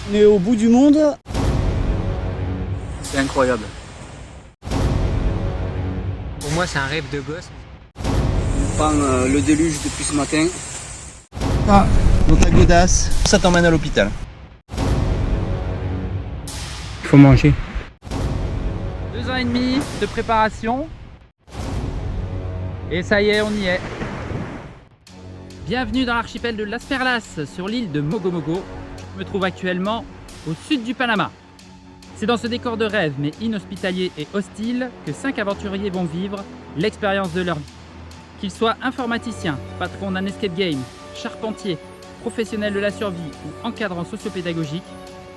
On est au bout du monde. C'est incroyable. Pour moi, c'est un rêve de gosse. On prend le déluge depuis ce matin. Ah, donc la godasse, ça t'emmène à l'hôpital. Il faut manger. 2 ans et demi de préparation. Et ça y est, on y est. Bienvenue dans l'archipel de Las Perlas, sur l'île de Mogo Mogo. Je me trouve actuellement au sud du Panama. C'est dans ce décor de rêve, mais inhospitalier et hostile, que 5 aventuriers vont vivre l'expérience de leur vie. Qu'ils soient informaticiens, patrons d'un escape game, charpentiers, professionnels de la survie ou encadrants sociopédagogiques,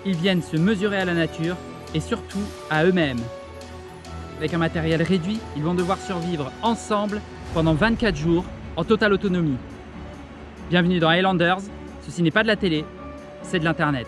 ils viennent se mesurer à la nature et surtout à eux-mêmes. Avec un matériel réduit, ils vont devoir survivre ensemble pendant 24 jours en totale autonomie. Bienvenue dans Highlanders, ceci n'est pas de la télé, c'est de l'internet.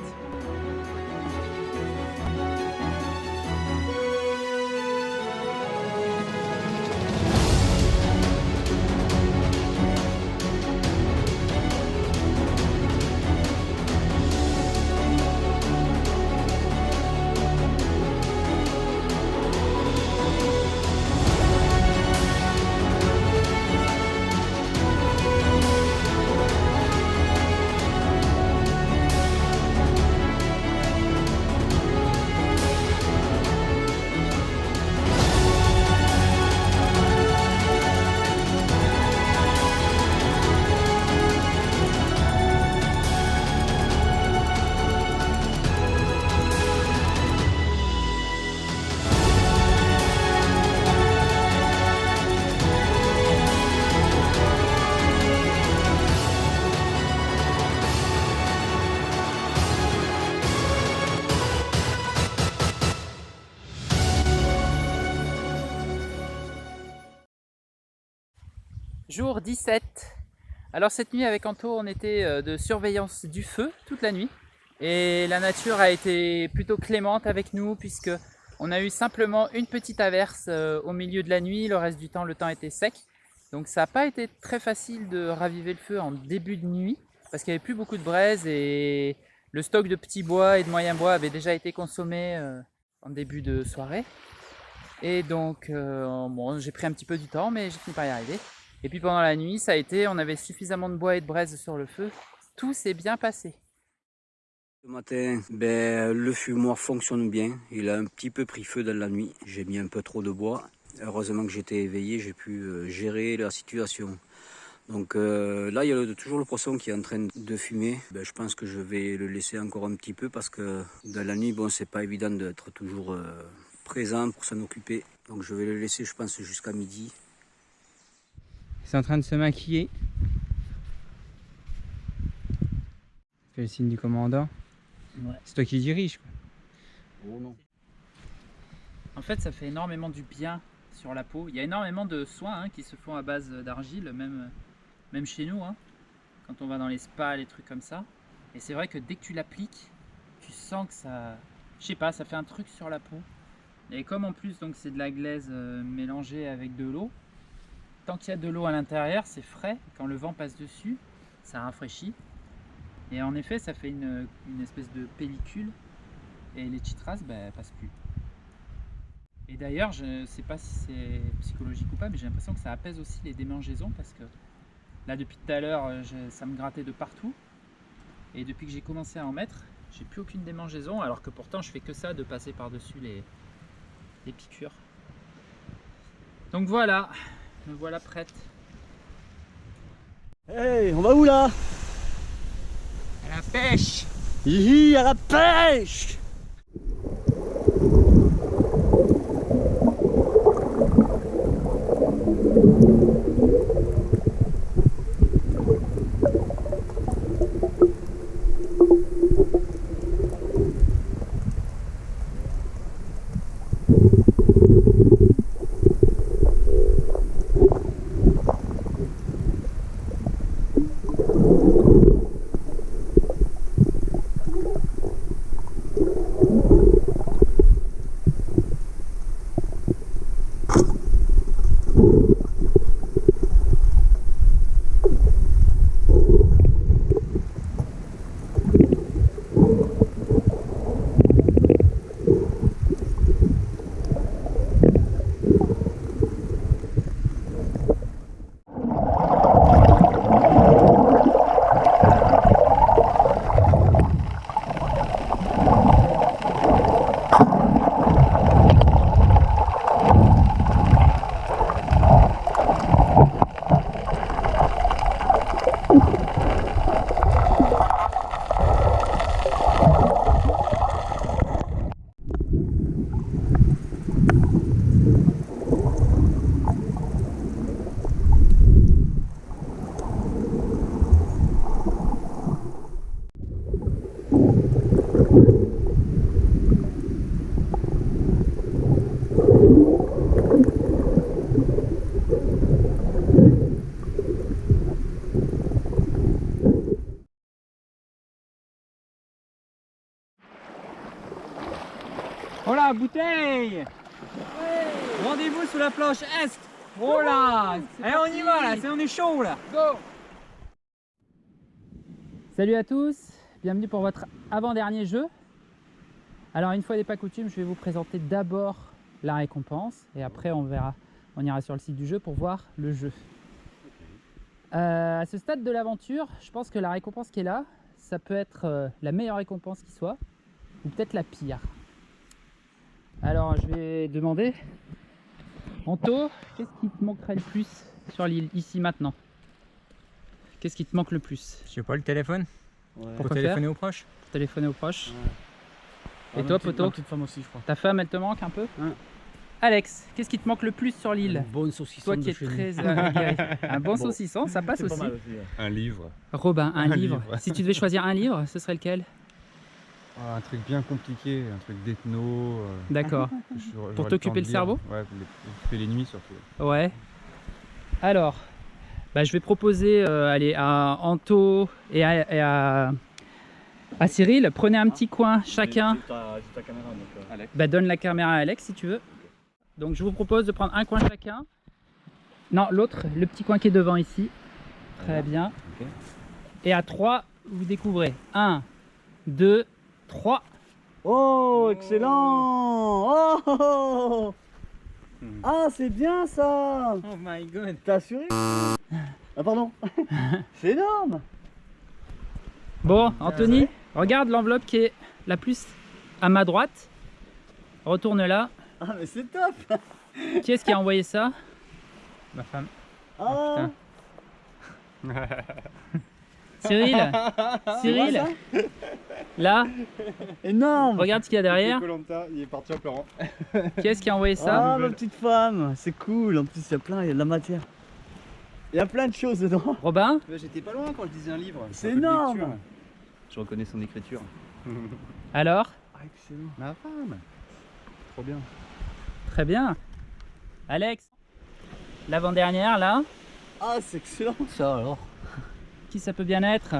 Jour 17. Alors cette nuit avec Anto, on était de surveillance du feu toute la nuit. Et la nature a été plutôt clémente avec nous puisque on a eu simplement une petite averse au milieu de la nuit. Le reste du temps, le temps était sec. Donc ça n'a pas été très facile de raviver le feu en début de nuit parce qu'il n'y avait plus beaucoup de braise et le stock de petits bois et de moyens bois avait déjà été consommé en début de soirée. Et donc bon, j'ai pris un petit peu du temps mais j'ai fini par y arriver. Et puis pendant la nuit, ça a été, on avait suffisamment de bois et de braise sur le feu. Tout s'est bien passé. Ce matin, le fumoir fonctionne bien. Il a un petit peu pris feu dans la nuit. J'ai mis un peu trop de bois. Heureusement que j'étais éveillé, j'ai pu gérer la situation. Donc là, il y a toujours le poisson qui est en train de fumer. Je pense que je vais le laisser encore un petit peu parce que dans la nuit, bon, c'est pas évident d'être toujours présent pour s'en occuper. Donc je vais le laisser, je pense, jusqu'à midi. C'est en train de se maquiller. Fais le signe du commandant. Ouais. C'est toi qui dirige, quoi. Oh non. En fait, ça fait énormément du bien sur la peau. Il y a énormément de soins qui se font à base d'argile, même chez nous, quand on va dans les spas, les trucs comme ça. Et c'est vrai que dès que tu l'appliques, tu sens que ça, je sais pas, ça fait un truc sur la peau. Et comme en plus donc c'est de la glaise mélangée avec de l'eau, tant qu'il y a de l'eau à l'intérieur, c'est frais. Quand le vent passe dessus, ça rafraîchit. Et en effet, ça fait une espèce de pellicule. Et les chitras, passent plus. Et d'ailleurs, je ne sais pas si c'est psychologique ou pas, mais j'ai l'impression que ça apaise aussi les démangeaisons. Parce que là, depuis tout à l'heure, ça me grattait de partout. Et depuis que j'ai commencé à en mettre, j'ai plus aucune démangeaison. Alors que pourtant, je fais que ça, de passer par-dessus les piqûres. Donc voilà. Me voilà prête. Hey, on va où là? À la pêche! Hihi, à la pêche! là, bouteille. Rendez-vous sous la planche est. Oh là. Allez, on y va là, on est chaud là. Go. Salut à tous, bienvenue pour votre avant-dernier jeu. Alors une fois n'est pas coutume, je vais vous présenter d'abord la récompense et après on ira sur le site du jeu pour voir le jeu. À ce stade de l'aventure, je pense que la récompense qui est là, ça peut être la meilleure récompense qui soit, ou peut-être la pire. Alors je vais demander, Anto, qu'est-ce qui te manquerait le plus sur l'île, ici maintenant? Qu'est-ce qui te manque le plus? Je sais pas, le téléphone. Ouais. Pour Quoi téléphoner aux proches. Pour téléphoner aux proches. Ouais. Et toi, Poto? Ma petite femme aussi, je crois. Ta femme, elle te manque un peu? Ouais. Alex, qu'est-ce qui te manque le plus sur l'île? Bonne saucisson Toi qui es très aguerri. Un bon saucisson, ça passe C'est pas aussi. mal aussi. Un livre. Robin, un Un livre. livre. Si tu devais choisir un livre, ce serait lequel? Ah, un truc bien compliqué, un truc d'ethno. D'accord. J'aurais Pour le t'occuper temps de le lire. cerveau? Ouais, occuper les nuits surtout. Ouais. Alors, je vais proposer allez, à Anto et à Cyril, prenez un petit coin chacun. J'ai ta caméra, donc, Donne la caméra à Alex si tu veux. Donc je vous propose de prendre un coin chacun. Non, l'autre, le petit coin qui est devant ici. Très bien. Ok. Et à 3, vous découvrez. 1, 2, 3. Oh, excellent! Oh! Ah, c'est bien ça! Oh my god. T'as assuré? Ah, pardon. C'est énorme! Bon, Anthony, regarde l'enveloppe qui est la plus à ma droite. Retourne là. Ah, mais c'est top! Qui est-ce qui a envoyé ça? Ma femme. Ah! Cyril? Cyril? Là, Énorme! regarde ce qu'il y a derrière. Koh-Lanta, il est parti en pleurant. Qui est-ce qui a envoyé ça? Ah, ma petite femme! C'est cool! En plus, il y a plein, il y a de la matière. Il y a plein de choses dedans. Robin? J'étais pas loin quand je disais un livre. C'est Un peu de énorme. lecture. Je reconnais son écriture. Alors? Ah, excellent. Ma femme. Trop bien. Très bien. Alex? L'avant-dernière là? Ah, c'est excellent! Ça alors. Qui ça peut bien être?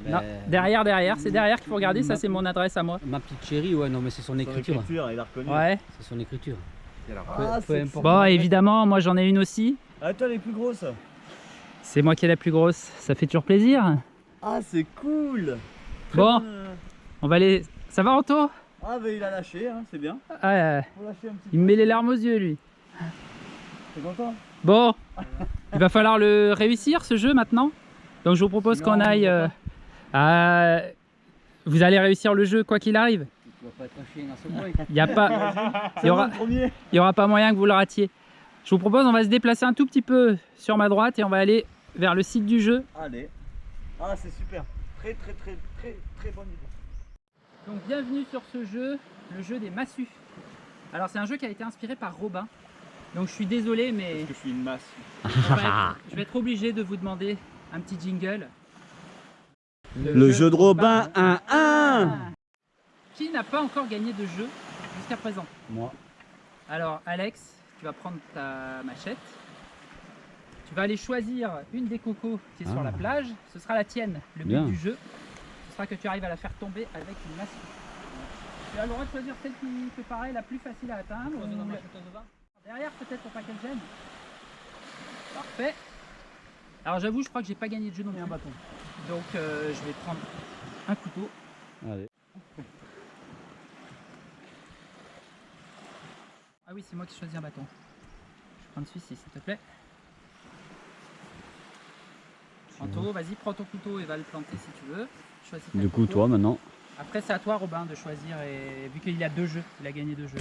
Non, Ben, derrière, c'est derrière qu'il faut regarder, ça c'est mon adresse à moi. Ma petite chérie, ouais, non, mais c'est son Son écriture. écriture, il a reconnu. Ouais. C'est son écriture. Ah, Peu c'est importe. Bon, évidemment, moi j'en ai une aussi. Ah, toi, elle est plus grosse. C'est moi qui ai la plus grosse, ça fait toujours plaisir. Ah, c'est cool! Très Bon. bonne, On va aller... Ça va Anto? Ah, bah il a lâché, hein, c'est bien. Ah, Faut lâcher un petit il me met les larmes aux yeux lui. T'es content? Bon, il va falloir le réussir ce jeu maintenant. Donc je vous propose qu'on aille... Vous allez réussir le jeu quoi qu'il arrive. Tu vas pas être un chien dans ce coin. Il y a pas... C'est aura- le premier. Il n'y aura pas moyen que vous le ratiez. Je vous propose, on va se déplacer un tout petit peu sur ma droite et on va aller vers le site du jeu. Allez. Ah, c'est super. Très bonne idée. Donc bienvenue sur ce jeu, le jeu des massues. Alors c'est un jeu qui a été inspiré par Robin. Donc je suis désolé mais Parce que je suis une masse. je vais être obligé de vous demander un petit jingle. Le jeu de Robin 1-1. Qui n'a pas encore gagné de jeu jusqu'à présent? Moi. Alors Alex, tu vas prendre ta machette. Tu vas aller choisir une des cocos qui est sur la plage. Ce sera la tienne. Le but Bien. du jeu, ce sera que tu arrives à la faire tomber avec une massue. Tu as le droit de choisir celle qui te paraît la plus facile à atteindre. Derrière peut-être pour pas qu'elle gêne. Parfait. Alors j'avoue, je crois que j'ai pas gagné de jeu non plus. Un bâton. Donc je vais prendre un couteau. Allez. Ah oui, c'est moi qui choisis un bâton. Je vais prendre celui-ci, s'il te plaît. Anto, vas-y, prends ton couteau et va le planter si tu veux. Choisis ta Du coup, coco. toi maintenant. Après, c'est à toi, Robin, de choisir. Et vu qu'il a 2 jeux, il a gagné 2 jeux.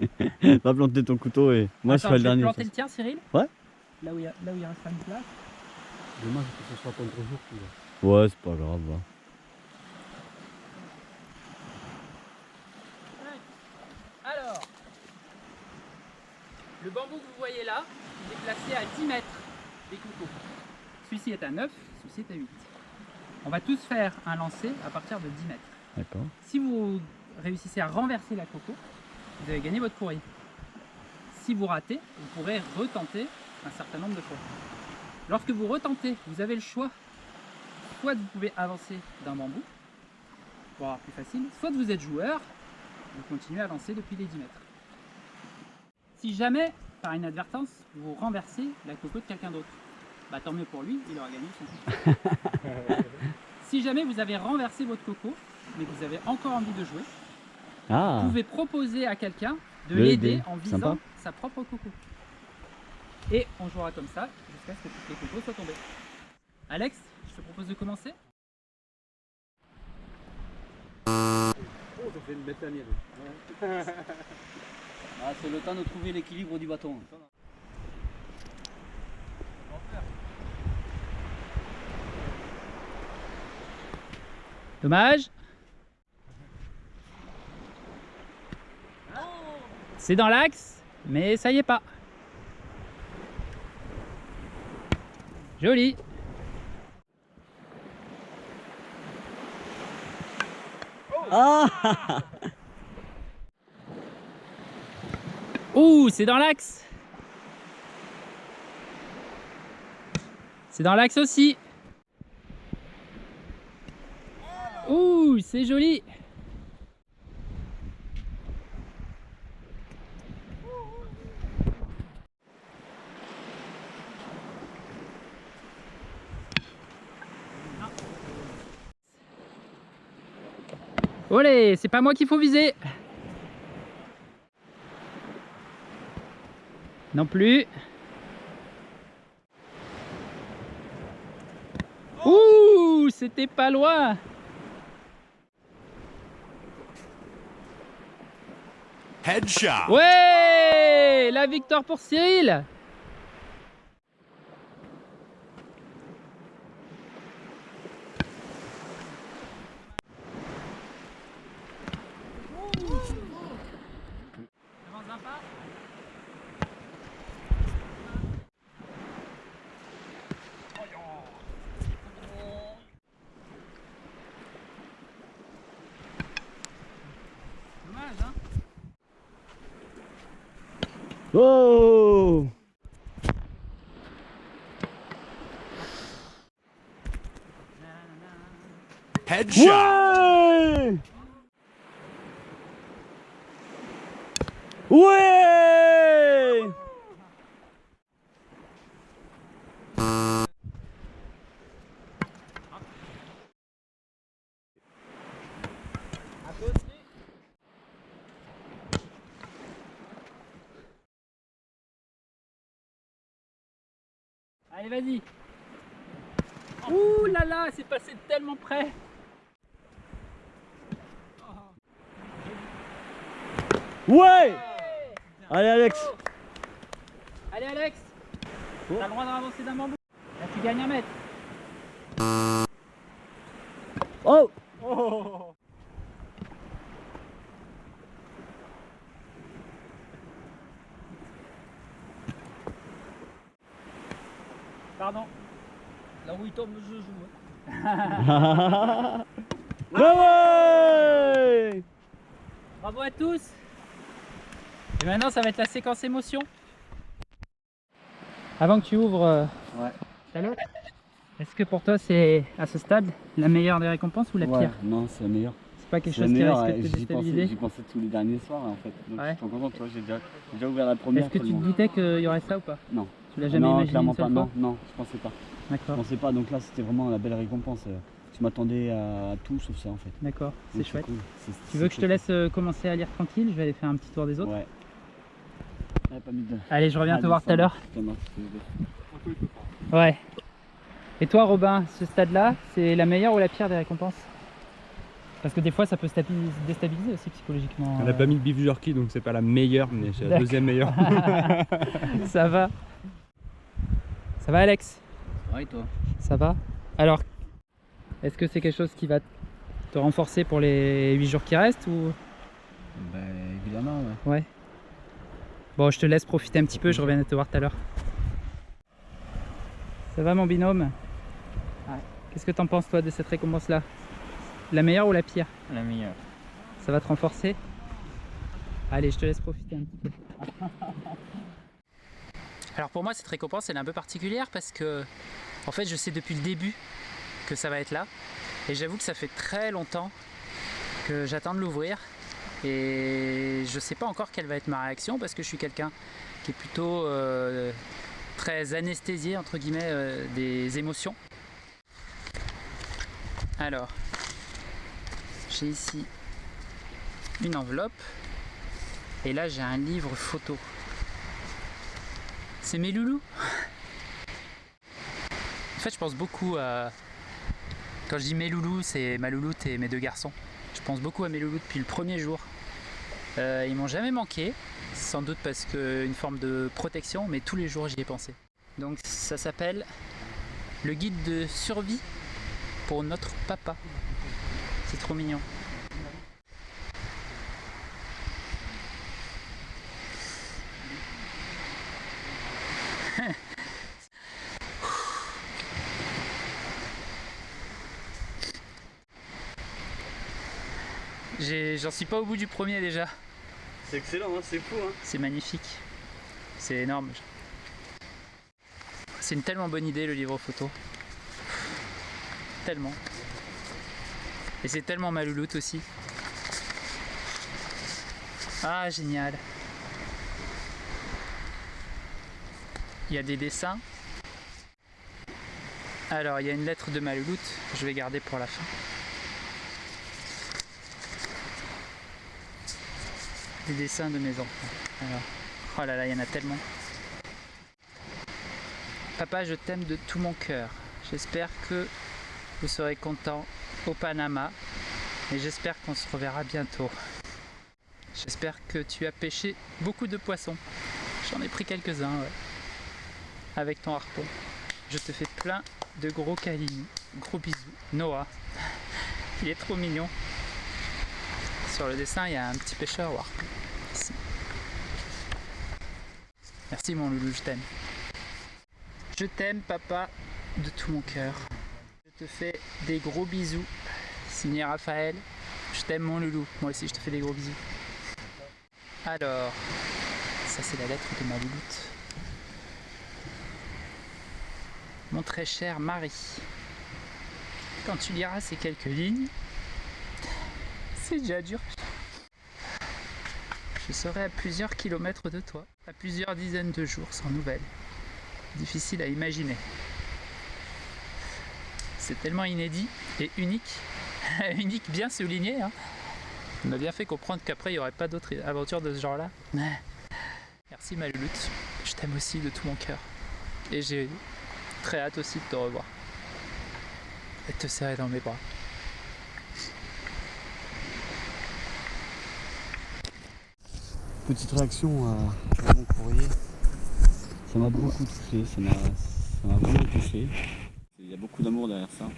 Lui. Va planter ton couteau et moi Attends, je ferai le vais dernier. planter le tien, Cyril. Ouais. Là où il restera une place. Dommage que ce soit contre-jour. Ouais, c'est pas grave. Va. Alors, le bambou que vous voyez là, il est placé à 10 mètres des cocos. Celui-ci est à 9, celui-ci est à 8. On va tous faire un lancer à partir de 10 mètres. D'accord. Si vous réussissez à renverser la coco, vous avez gagné votre courrier. Si vous ratez, vous pourrez retenter un certain nombre de fois. Lorsque vous retentez, vous avez le choix. Soit vous pouvez avancer d'un bambou, pour avoir plus facile, soit vous êtes joueur, vous continuez à lancer depuis les 10 mètres. Si jamais, par inadvertance, vous renversez la coco de quelqu'un d'autre, bah tant mieux pour lui, il aura gagné son coup. Si jamais vous avez renversé votre coco, mais que vous avez encore envie de jouer, Ah, vous pouvez proposer à quelqu'un de De l'aider l'aider. en visant Sympa. sa propre coco. Et on jouera comme ça jusqu'à ce que toutes les cocos soient tombées. Alex, je te propose de commencer. Oh, ça fait une belle tanière. Ah, c'est le temps de trouver l'équilibre du bâton. Dommage. C'est dans l'axe, mais ça y est pas. Joli. ah, Ouh, c'est dans l'axe. C'est dans l'axe aussi. Ouh, c'est joli. Olé, c'est pas moi qu'il faut viser. Non plus. Ouh, c'était pas loin. Headshot. Ouais, la victoire pour Cyril. Dommage, hein? oh, Headshot. ouais, ouais. Allez, vas-y. Ouh là là, c'est passé tellement près. Ouais. Allez Alex. Allez Alex, t'as le droit de ravancer d'un bambou. Là tu gagnes 1 mètre. Oh, Pardon. Là où il tombe, je joue. ouais. Bravo à tous. Et maintenant ça va être la séquence émotion. Avant que tu ouvres ta lote, est-ce que pour toi c'est à ce stade la meilleure des récompenses ou la pire? Non, c'est la meilleure. C'est pas quelque C'est la chose qui meilleure, risque de te j'y déstabiliser? pensais tous les derniers soirs en fait. Donc Ouais. je suis trop content, tu vois, j'ai déjà ouvert la première. Est-ce que tu te tellement. doutais qu'il y aurait ça ou pas? Non. Tu l'as jamais Non, imaginé clairement une seule pas, fois? non, je pensais pas. Je D'accord, pensais pas, donc là c'était vraiment la belle récompense. Je m'attendais à tout sauf ça en fait. d'accord, c'est Donc, chouette. cool. Tu veux que je te laisse commencer à lire tranquille? Je vais aller faire un petit tour des autres. Ouais. Ouais, pas mis de... Allez, je reviens te Ah, voir tout à l'heure. ça marche, c'est bien. Ouais. Et toi Robin, ce stade-là, c'est la meilleure ou la pire des récompenses? Parce que des fois ça peut se déstabiliser aussi psychologiquement. On n'a pas mis de beef jerky donc c'est pas la meilleure mais c'est la D'accord. deuxième meilleure. Ça va. Ça va Alex? Ouais, toi. Ça va? Alors, est-ce que c'est quelque chose qui va te renforcer pour les 8 jours qui restent ou... Ben, évidemment, ouais. Ouais. Bon, je te laisse profiter un petit peu, je reviens te voir tout à l'heure. Ça va mon binôme? Ouais. Qu'est-ce que t'en penses toi de cette récompense-là? La meilleure ou la pire? La meilleure. Ça va te renforcer? Allez, je te laisse profiter un petit peu. Alors pour moi, cette récompense, elle est un peu particulière parce que, en fait, je sais depuis le début que ça va être là. Et j'avoue que ça fait très longtemps que j'attends de l'ouvrir. Et je sais pas encore quelle va être ma réaction parce que je suis quelqu'un qui est plutôt très anesthésié entre guillemets des émotions. Alors, j'ai ici une enveloppe et là j'ai un livre photo. C'est mes loulous. En fait, je pense beaucoup à... Quand je dis mes loulous, c'est ma louloute et mes 2 garçons. Je pense beaucoup à mes loulous depuis le premier jour. Ils m'ont jamais manqué, sans doute parce qu'une forme de protection, mais tous les jours j'y ai pensé. Donc ça s'appelle le guide de survie pour notre papa. C'est trop mignon. J'en suis pas au bout du premier déjà. C'est excellent, hein, c'est fou. Hein. C'est magnifique. C'est énorme. C'est une tellement bonne idée le livre photo. Tellement. Et c'est tellement ma louloute aussi. Ah, génial. Il y a des dessins. Alors, il y a une lettre de ma louloute. Je vais garder pour la fin. Des dessins de mes enfants. Alors, oh là là, il y en a tellement. Papa, je t'aime de tout mon cœur. J'espère que vous serez content au Panama et j'espère qu'on se reverra bientôt. J'espère que tu as pêché beaucoup de poissons. J'en ai pris quelques-uns, ouais. Avec ton harpon. Je te fais plein de gros câlins. Gros bisous. Noah. Il est trop mignon. Sur le dessin, il y a un petit pêcheur au harpon. Ici. Merci mon loulou, je t'aime. Je t'aime papa de tout mon cœur. Je te fais des gros bisous. Signé Raphaël. Je t'aime mon loulou. Moi aussi je te fais des gros bisous. Alors, ça c'est la lettre de ma louloute. Mon très cher Marie. Quand tu liras ces quelques lignes, c'est déjà dur. Je serai à plusieurs kilomètres de toi, à plusieurs dizaines de jours sans nouvelles. Difficile à imaginer. C'est tellement inédit et unique. Unique bien souligné. Hein. On m'a bien fait comprendre qu'après il n'y aurait pas d'autres aventures de ce genre-là. Merci ma louloute. Je t'aime aussi de tout mon cœur. Et j'ai très hâte aussi de te revoir. Et de te serrer dans mes bras. Petite réaction à mon courrier. Ça m'a beaucoup touché, ça m'a vraiment touché. Il y a beaucoup d'amour derrière ça.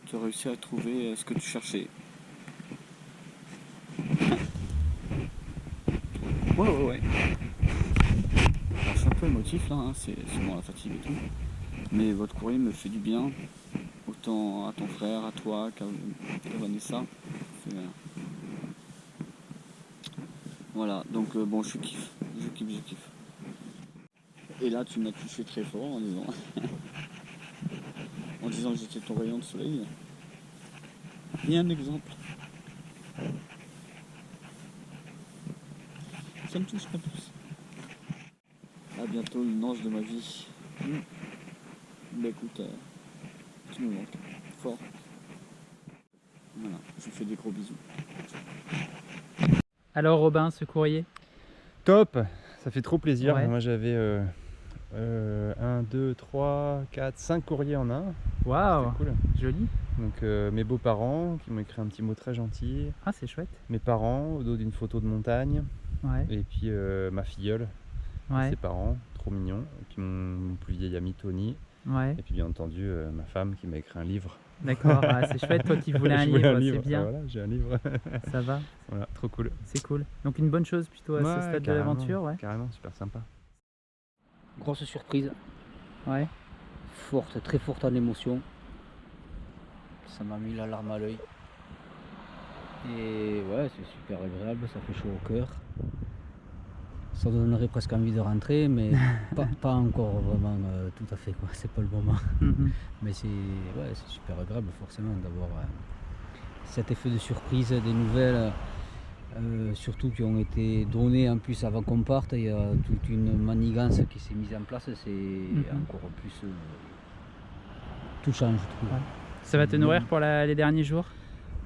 Tu as réussi à trouver ce que tu cherchais. Ouais. Alors, je suis un peu émotif là, hein, c'est sûrement la fatigue et tout. Mais votre courrier me fait du bien. Autant à ton frère, à toi, qu'à Vanessa. Voilà, donc bon, je kiffe. Et là, tu m'as touché très fort en disant que j'étais ton rayon de soleil. Il y a un exemple. Ça me touche pas plus. À bientôt, une ange de ma vie. Bah écoute, tu me manques. Fort. Voilà, je vous fais des gros bisous. Alors Robin, ce courrier? Top, ça fait trop plaisir. Ouais. Moi j'avais 1, 2, 3, 4, 5 courriers en un. Waouh, C'était cool. joli. Donc mes beaux-parents qui m'ont écrit un petit mot très gentil. Ah, c'est chouette. Mes parents au dos d'une photo de montagne. Ouais. Et puis ma filleule, Ouais. ses parents, trop mignons. Et puis mon plus vieil ami Tony. Ouais. Et puis bien entendu ma femme qui m'a écrit un livre. D'accord. Ah, c'est chouette. Toi qui voulais un Je voulais livre, c'est bien. Ah, voilà, j'ai un livre. Ça va. Voilà, trop cool. C'est cool. Donc une bonne chose plutôt à ce stade de carrément, l'aventure, ouais. Carrément, super sympa. Grosse surprise, Ouais. forte, très forte en émotion. Ça m'a mis la larme à l'œil. Et ouais, c'est super agréable, ça fait chaud au cœur. Ça donnerait presque envie de rentrer, mais pas encore vraiment tout à fait, quoi. C'est pas le moment. Mhm. Mais c'est super agréable forcément d'avoir cet effet de surprise, des nouvelles surtout qui ont été donnés en plus avant qu'on parte. Il y a toute une manigance qui s'est mise en place, c'est encore plus touchant, je trouve. Ouais. Ça va te nourrir pour les derniers jours?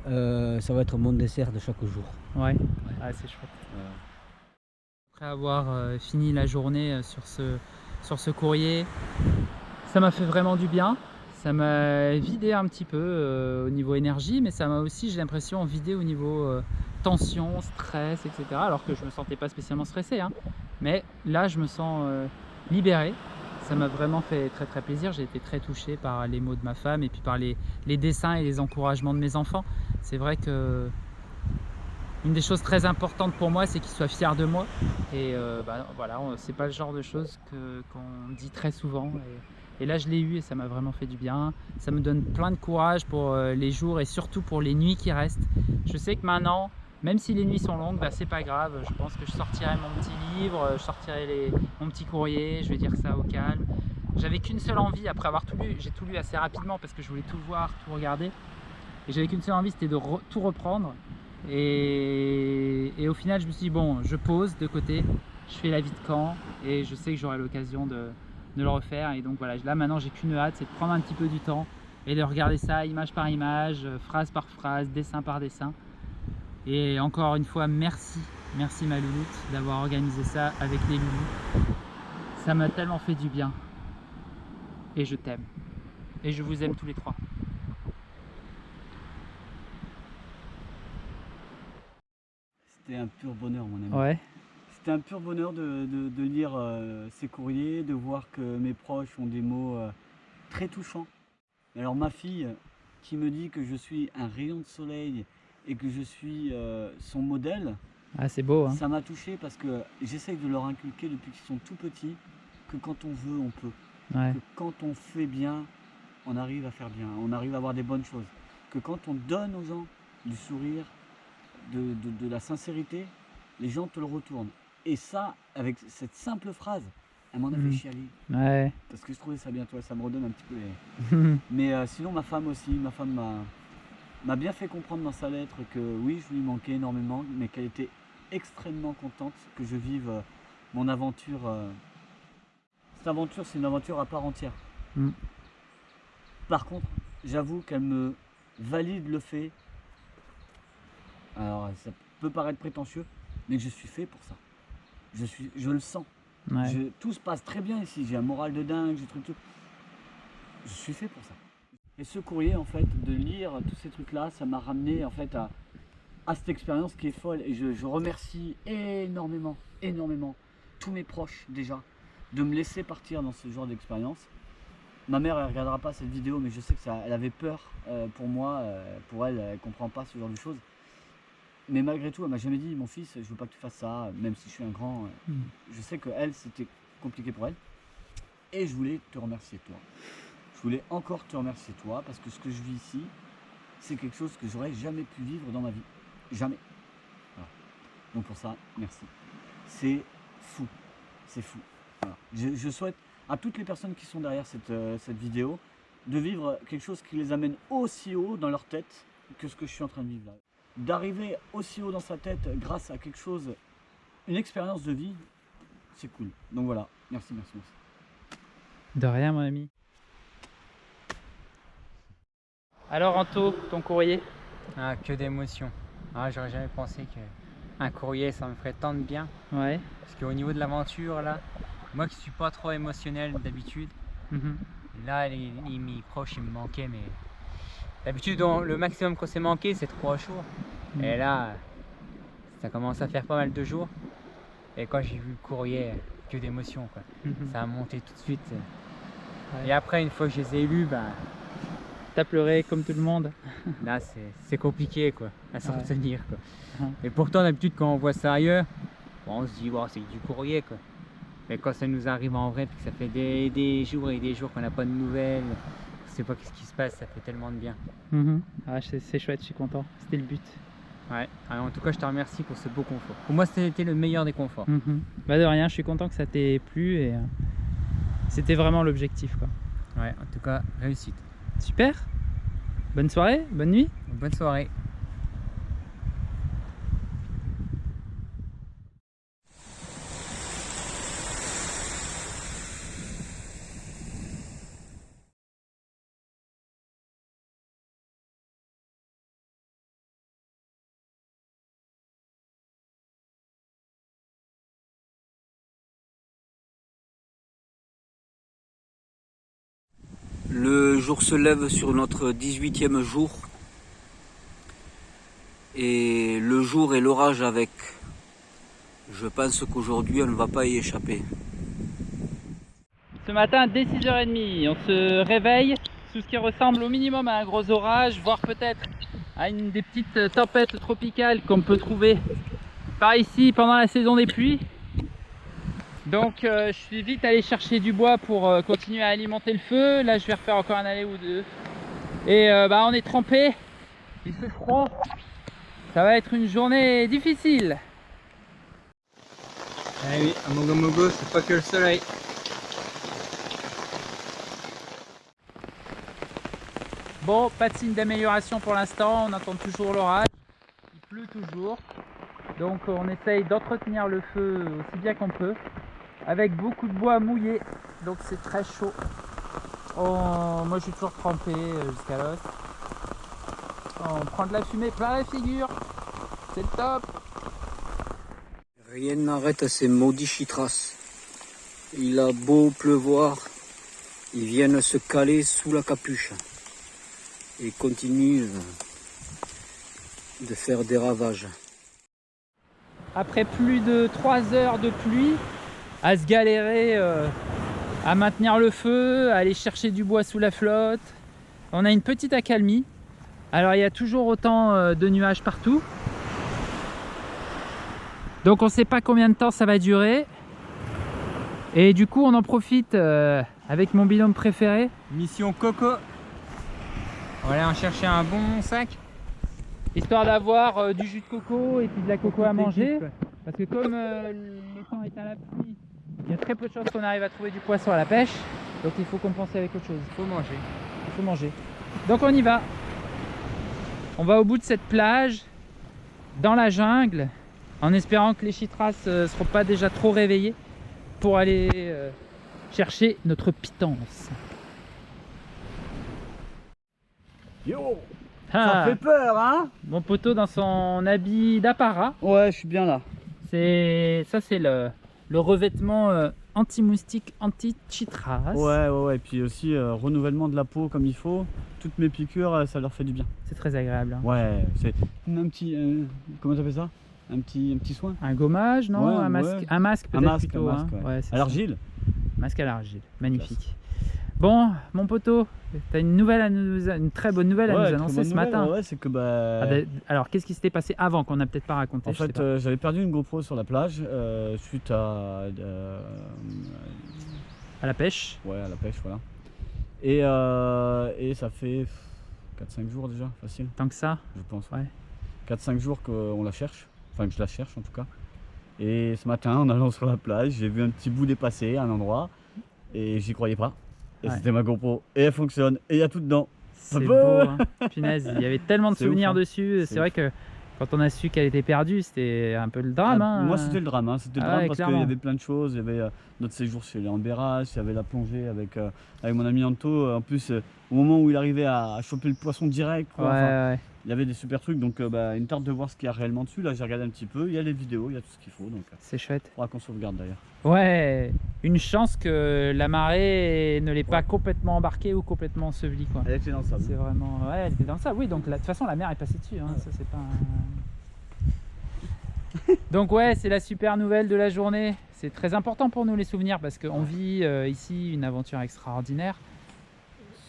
Ça va être mon dessert de chaque jour. Ouais, ah, c'est chouette. Après avoir fini la journée sur ce courrier, ça m'a fait vraiment du bien. Ça m'a vidé un petit peu au niveau énergie, mais ça m'a aussi, j'ai l'impression, vidé au niveau tension, stress, etc. Alors que je me sentais pas spécialement stressé, hein. Mais là, je me sens libéré. Ça m'a vraiment fait très très plaisir. J'ai été très touché par les mots de ma femme et puis par les dessins et les encouragements de mes enfants. C'est vrai que une des choses très importantes pour moi, c'est qu'ils soient fiers de moi. Et voilà, c'est pas le genre de choses qu'on dit très souvent. Et là, je l'ai eu et ça m'a vraiment fait du bien. Ça me donne plein de courage pour les jours et surtout pour les nuits qui restent. Je sais que maintenant, même si les nuits sont longues, c'est pas grave. Je pense que je sortirai mon petit livre, je sortirai mon petit courrier, je vais dire ça au calme. J'avais qu'une seule envie après avoir tout lu. J'ai tout lu assez rapidement parce que je voulais tout voir, tout regarder. Et j'avais qu'une seule envie, c'était de tout reprendre. Et au final, je me suis dit, bon, je pose de côté, je fais la vie de camp et je sais que j'aurai l'occasion de le refaire. Et donc voilà, là maintenant, j'ai qu'une hâte, c'est de prendre un petit peu du temps et de regarder ça image par image, phrase par phrase, dessin par dessin. Et encore une fois, merci ma louloute d'avoir organisé ça avec les loulous. Ça m'a tellement fait du bien. Et je t'aime. Et je vous aime tous les trois. C'était un pur bonheur, mon ami. Ouais. C'était un pur bonheur de lire ces courriers, de voir que mes proches ont des mots très touchants. Alors ma fille qui me dit que je suis un rayon de soleil et que je suis son modèle, Ah, c'est beau, hein. ça m'a touché parce que j'essaye de leur inculquer depuis qu'ils sont tout petits que quand on veut, on peut. Ouais. Que quand on fait bien, on arrive à faire bien, on arrive à avoir des bonnes choses. Que quand on donne aux gens du sourire, de la sincérité, les gens te le retournent. Et ça, avec cette simple phrase, elle m'en a fait chialer. Ouais. Parce que je trouvais ça bien, toi, ça me redonne un petit peu les... Mais sinon, ma femme aussi, ma femme m'a bien fait comprendre dans sa lettre que oui, je lui manquais énormément, mais qu'elle était extrêmement contente que je vive mon aventure. Cette aventure, c'est une aventure à part entière. Par contre, j'avoue qu'elle me valide le fait, alors ça peut paraître prétentieux, mais que je suis fait pour ça. Je le sens. Ouais. Tout se passe très bien ici, j'ai un moral de dingue, j'ai tout. Je suis fait pour ça. Et ce courrier, en fait, de lire tous ces trucs-là, ça m'a ramené en fait à cette expérience qui est folle. Et je remercie énormément tous mes proches déjà de me laisser partir dans ce genre d'expérience. Ma mère, elle ne regardera pas cette vidéo, mais je sais que elle avait peur pour moi, pour elle, elle ne comprend pas ce genre de choses. Mais malgré tout, elle m'a jamais dit, mon fils, je veux pas que tu fasses ça, même si je suis un grand. Je sais que elle, c'était compliqué pour elle. Et je voulais te remercier toi. Je voulais encore te remercier toi, parce que ce que je vis ici, c'est quelque chose que j'aurais jamais pu vivre dans ma vie. Jamais. Voilà. Donc pour ça, merci. C'est fou. C'est fou. Voilà. Je souhaite à toutes les personnes qui sont derrière cette vidéo de vivre quelque chose qui les amène aussi haut dans leur tête que ce que je suis en train de vivre là. D'arriver aussi haut dans sa tête grâce à quelque chose, une expérience de vie, c'est cool. Donc voilà, merci. De rien, mon ami. Alors, Anto, ton courrier? Ah, que d'émotions. Ah, j'aurais jamais pensé qu'un courrier, ça me ferait tant de bien. Ouais. Parce qu'au niveau de l'aventure, là, moi qui suis pas trop émotionnel d'habitude, là, mes proches, ils me manquaient, mais d'habitude, le maximum qu'on s'est manqué, c'est 3 jours. Et là, ça commence à faire pas mal de jours. Et quand j'ai vu le courrier, que d'émotions, quoi. Ça a monté tout de suite. Ouais. Et après, une fois que je les ai lus, T'as pleuré comme tout le monde? là, c'est compliqué, quoi, à s'en Ouais. tenir, quoi. Et pourtant, d'habitude, quand on voit ça ailleurs, on se dit, wow, c'est du courrier, quoi. Mais quand ça nous arrive en vrai, puis que ça fait des jours et des jours qu'on n'a pas de nouvelles, on sait pas ce qui se passe, ça fait tellement de bien. Ah, c'est chouette, je suis content. C'était le but. Ouais, alors, en tout cas, je te remercie pour ce beau confort. Pour moi, c'était le meilleur des conforts. Bah de rien, je suis content que ça t'ait plu et c'était vraiment l'objectif, quoi. Ouais, en tout cas, réussite. Super. Bonne soirée, bonne nuit. Bonne soirée. Le jour se lève sur notre 18e jour. Et le jour et l'orage avec. Je pense qu'aujourd'hui on ne va pas y échapper. Ce matin, dès 6h30, on se réveille sous ce qui ressemble au minimum à un gros orage, voire peut-être à une des petites tempêtes tropicales qu'on peut trouver par ici pendant la saison des pluies. Donc je suis vite allé chercher du bois pour continuer à alimenter le feu. Là je vais refaire encore un aller ou deux. Et on est trempé, il fait froid. Ça va être une journée difficile. Ah oui, à Mogo c'est pas que le soleil. Bon, pas de signe d'amélioration pour l'instant, on entend toujours l'orage, il pleut toujours. Donc on essaye d'entretenir le feu aussi bien qu'on peut, avec beaucoup de bois mouillé, donc c'est très chaud. Moi je suis toujours trempé jusqu'à l'os. On prend de la fumée plein la figure, c'est le top. Rien n'arrête ces maudits chitras. Il a beau pleuvoir, ils viennent se caler sous la capuche et continuent de faire des ravages. Après plus de 3 heures de pluie, à se galérer à maintenir le feu, à aller chercher du bois sous la flotte, on a une petite accalmie. Alors il y a toujours autant de nuages partout. Donc on ne sait pas combien de temps ça va durer. Et du coup on en profite avec mon binôme préféré. Mission Coco. On va aller en chercher un bon sac. Histoire d'avoir du jus de coco et puis de la coco à manger. Parce que comme le temps est à la pluie, il y a très peu de chances qu'on arrive à trouver du poisson à la pêche. Donc il faut compenser avec autre chose. Il faut manger. Donc on y va. On va au bout de cette plage, dans la jungle, en espérant que les chitras ne seront pas déjà trop réveillés pour aller chercher notre pitance. Yo, Ah, ça fait peur, hein? mon poteau dans son habit d'apparat. Ouais, je suis bien là. Ça c'est le revêtement anti-moustique, anti-chitras. Ouais. Et puis aussi renouvellement de la peau comme il faut. Toutes mes piqûres, ça leur fait du bien. C'est très agréable. Hein. Ouais, c'est un petit. Comment t'appelles ça? Un petit soin? Un gommage, non? Ouais, un masque, ouais. un masque peut-être plutôt. Un masque, hein. ouais. Ouais, c'est À ça. l'argile? Masque à l'argile, magnifique. Bon, mon poteau, t'as une très bonne nouvelle à nous annoncer ce matin. Ouais, c'est que bah. Alors, qu'est-ce qui s'était passé avant qu'on n'a peut-être pas raconté? En fait, j'avais perdu une GoPro sur la plage suite à à la pêche. ouais, à la pêche, voilà. Et ça fait 4-5 jours déjà, facile, Tant que ça. je pense. Ouais. 4-5 jours qu'on la cherche, enfin que je la cherche en tout cas. Et ce matin, en allant sur la plage, j'ai vu un petit bout dépasser à un endroit et j'y croyais pas. Et Ouais. c'était ma GoPro et elle fonctionne et il y a tout dedans. C'est Ah beau, bah hein. Punaise, il y avait tellement de C'est souvenirs ouf, hein. dessus. C'est C'est vrai ouf. que quand on a su qu'elle était perdue, c'était un peu le drame. Ah, hein. moi c'était le drame, hein. C'était le Ah drame ouais, parce qu'il clairement. y avait plein de choses. Il y avait notre séjour chez les Ambéras, il y avait la plongée avec mon ami Anto. En plus, au moment où il arrivait à choper le poisson direct, quoi. Ouais, Enfin, ouais. il y avait des super trucs. Donc une tarte de voir ce qu'il y a réellement dessus. Là j'ai regardé un petit peu, il y a les vidéos, il y a tout ce qu'il faut. Donc C'est chouette. faudra qu'on sauvegarde d'ailleurs. Ouais, une chance que la marée ne l'ait pas complètement embarquée ou complètement ensevelie, quoi. Elle était dans le sable. C'est vraiment... Ouais, elle était dans ça. Oui, donc de toute façon, la mer est passée dessus. Hein. Ça, c'est pas Donc ouais, c'est la super nouvelle de la journée. C'est très important pour nous les souvenirs parce qu'on vit ici une aventure extraordinaire.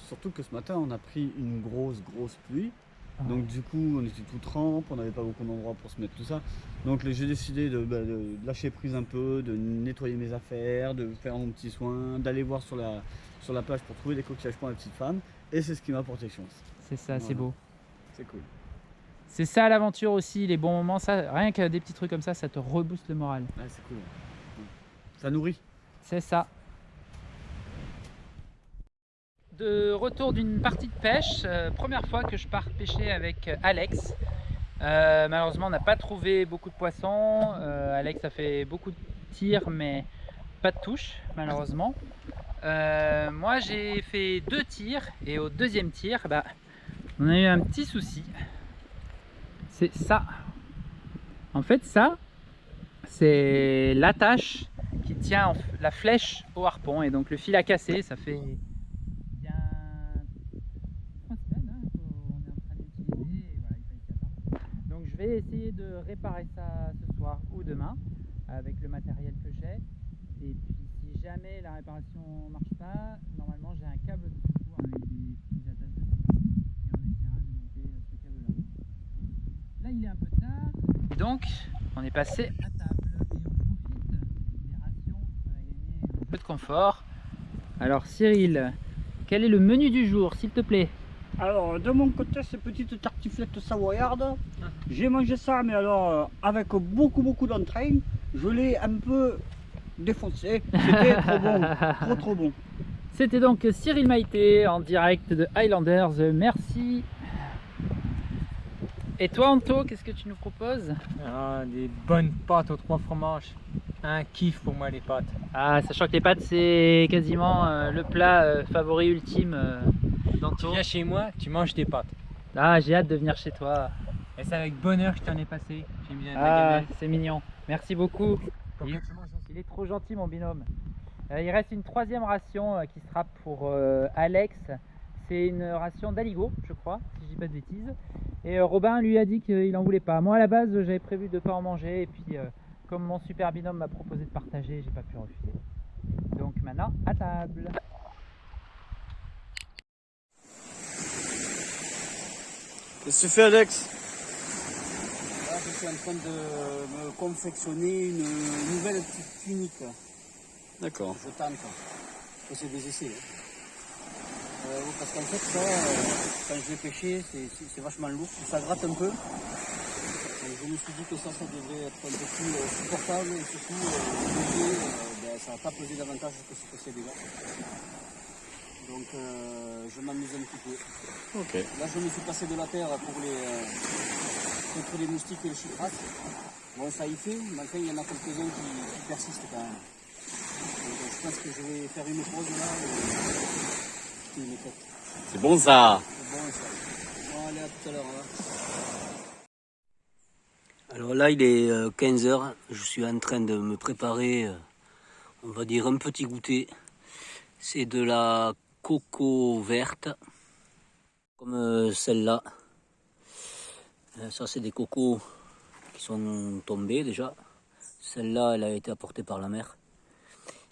Surtout que ce matin on a pris une grosse pluie. Ah. Donc du coup on était tout trempe, on n'avait pas beaucoup d'endroits pour se mettre tout ça. Donc j'ai décidé de lâcher prise un peu, de nettoyer mes affaires, de faire mon petit soin, d'aller voir sur la plage pour trouver des coquillages pour ma petite femme. Et c'est ce qui m'a porté chance. C'est ça, c'est Voilà. beau. C'est cool. C'est ça l'aventure aussi, les bons moments. Ça, rien que des petits trucs comme ça te rebooste le moral. Ouais, c'est cool. Ça nourrit. C'est ça. De retour d'une partie de pêche, première fois que je pars pêcher avec Alex. Malheureusement, on n'a pas trouvé beaucoup de poissons. Alex a fait beaucoup de tirs, mais pas de touche, malheureusement. Moi, j'ai fait 2 tirs et au deuxième tir, on a eu un petit souci. C'est ça. En fait, ça, c'est l'attache qui tient la flèche au harpon et donc le fil a cassé. Ça fait bien vais essayer de réparer ça ce soir ou demain avec le matériel que j'ai. Et puis si jamais la réparation marche pas, normalement j'ai un câble de secours avec des petites attaches dessus. Et on essaiera de monter ce câble là. Là il est un peu tard. Et donc on est passé à table et on profite des rations. On a gagné un peu de confort. Alors Cyril, quel est le menu du jour s'il te plaît? Alors, de mon côté, ces petites tartiflettes savoyardes, j'ai mangé ça, mais alors avec beaucoup d'entrain. Je l'ai un peu défoncé. C'était trop bon, trop bon. C'était donc Cyril Maïté en direct de Highlanders. Merci. Et toi, Anto, qu'est-ce que tu nous proposes? Des bonnes pâtes aux 3 fromages. Un kiff pour moi les pâtes. Ah, sachant que les pâtes, c'est quasiment le plat favori ultime Tu d'Anto. viens chez moi, tu manges des pâtes. Ah, j'ai hâte de venir chez toi. Et c'est avec bonheur que je t'en ai passé. J'aime bien la Ah, gamelle. c'est mignon. Merci beaucoup. Comme ça, tu manges aussi. Il est trop gentil, mon binôme. Il reste une 3e ration qui sera pour Alex. C'est une ration d'aligot, je crois, si je dis pas de bêtises. Et Robin lui a dit qu'il en voulait pas. Moi, à la base, j'avais prévu de pas en manger. Et puis, comme mon super binôme m'a proposé de partager, j'ai pas pu refuser. Donc maintenant, à table. Qu'est-ce que tu fais, Alex? Là, je suis en train de me confectionner une nouvelle petite tunique. D'accord. Je tente. C'est des essais. Parce qu'en fait, ça, quand je l'ai pêché, c'est vachement lourd. Ça gratte un peu. Et je me suis dit que ça devrait être un peu plus supportable. Et surtout, ça va pas peser davantage que ce que c'est déjà. Donc, je m'amuse un petit peu. Ok. Là, je me suis passé de la terre contre les moustiques et les chypras. Bon, ça y fait, mais enfin, il y en a quelques-uns qui persistent quand même. Donc, je pense que je vais faire une pause là et jeter une tête. C'est bon ça. C'est bon ça. Bon, allez, à tout à l'heure. Alors là, il est 15 h. Je suis en train de me préparer, on va dire, un petit goûter. C'est de la coco verte, comme celle-là. Ça, c'est des cocos qui sont tombés déjà. Celle-là, elle a été apportée par la mer.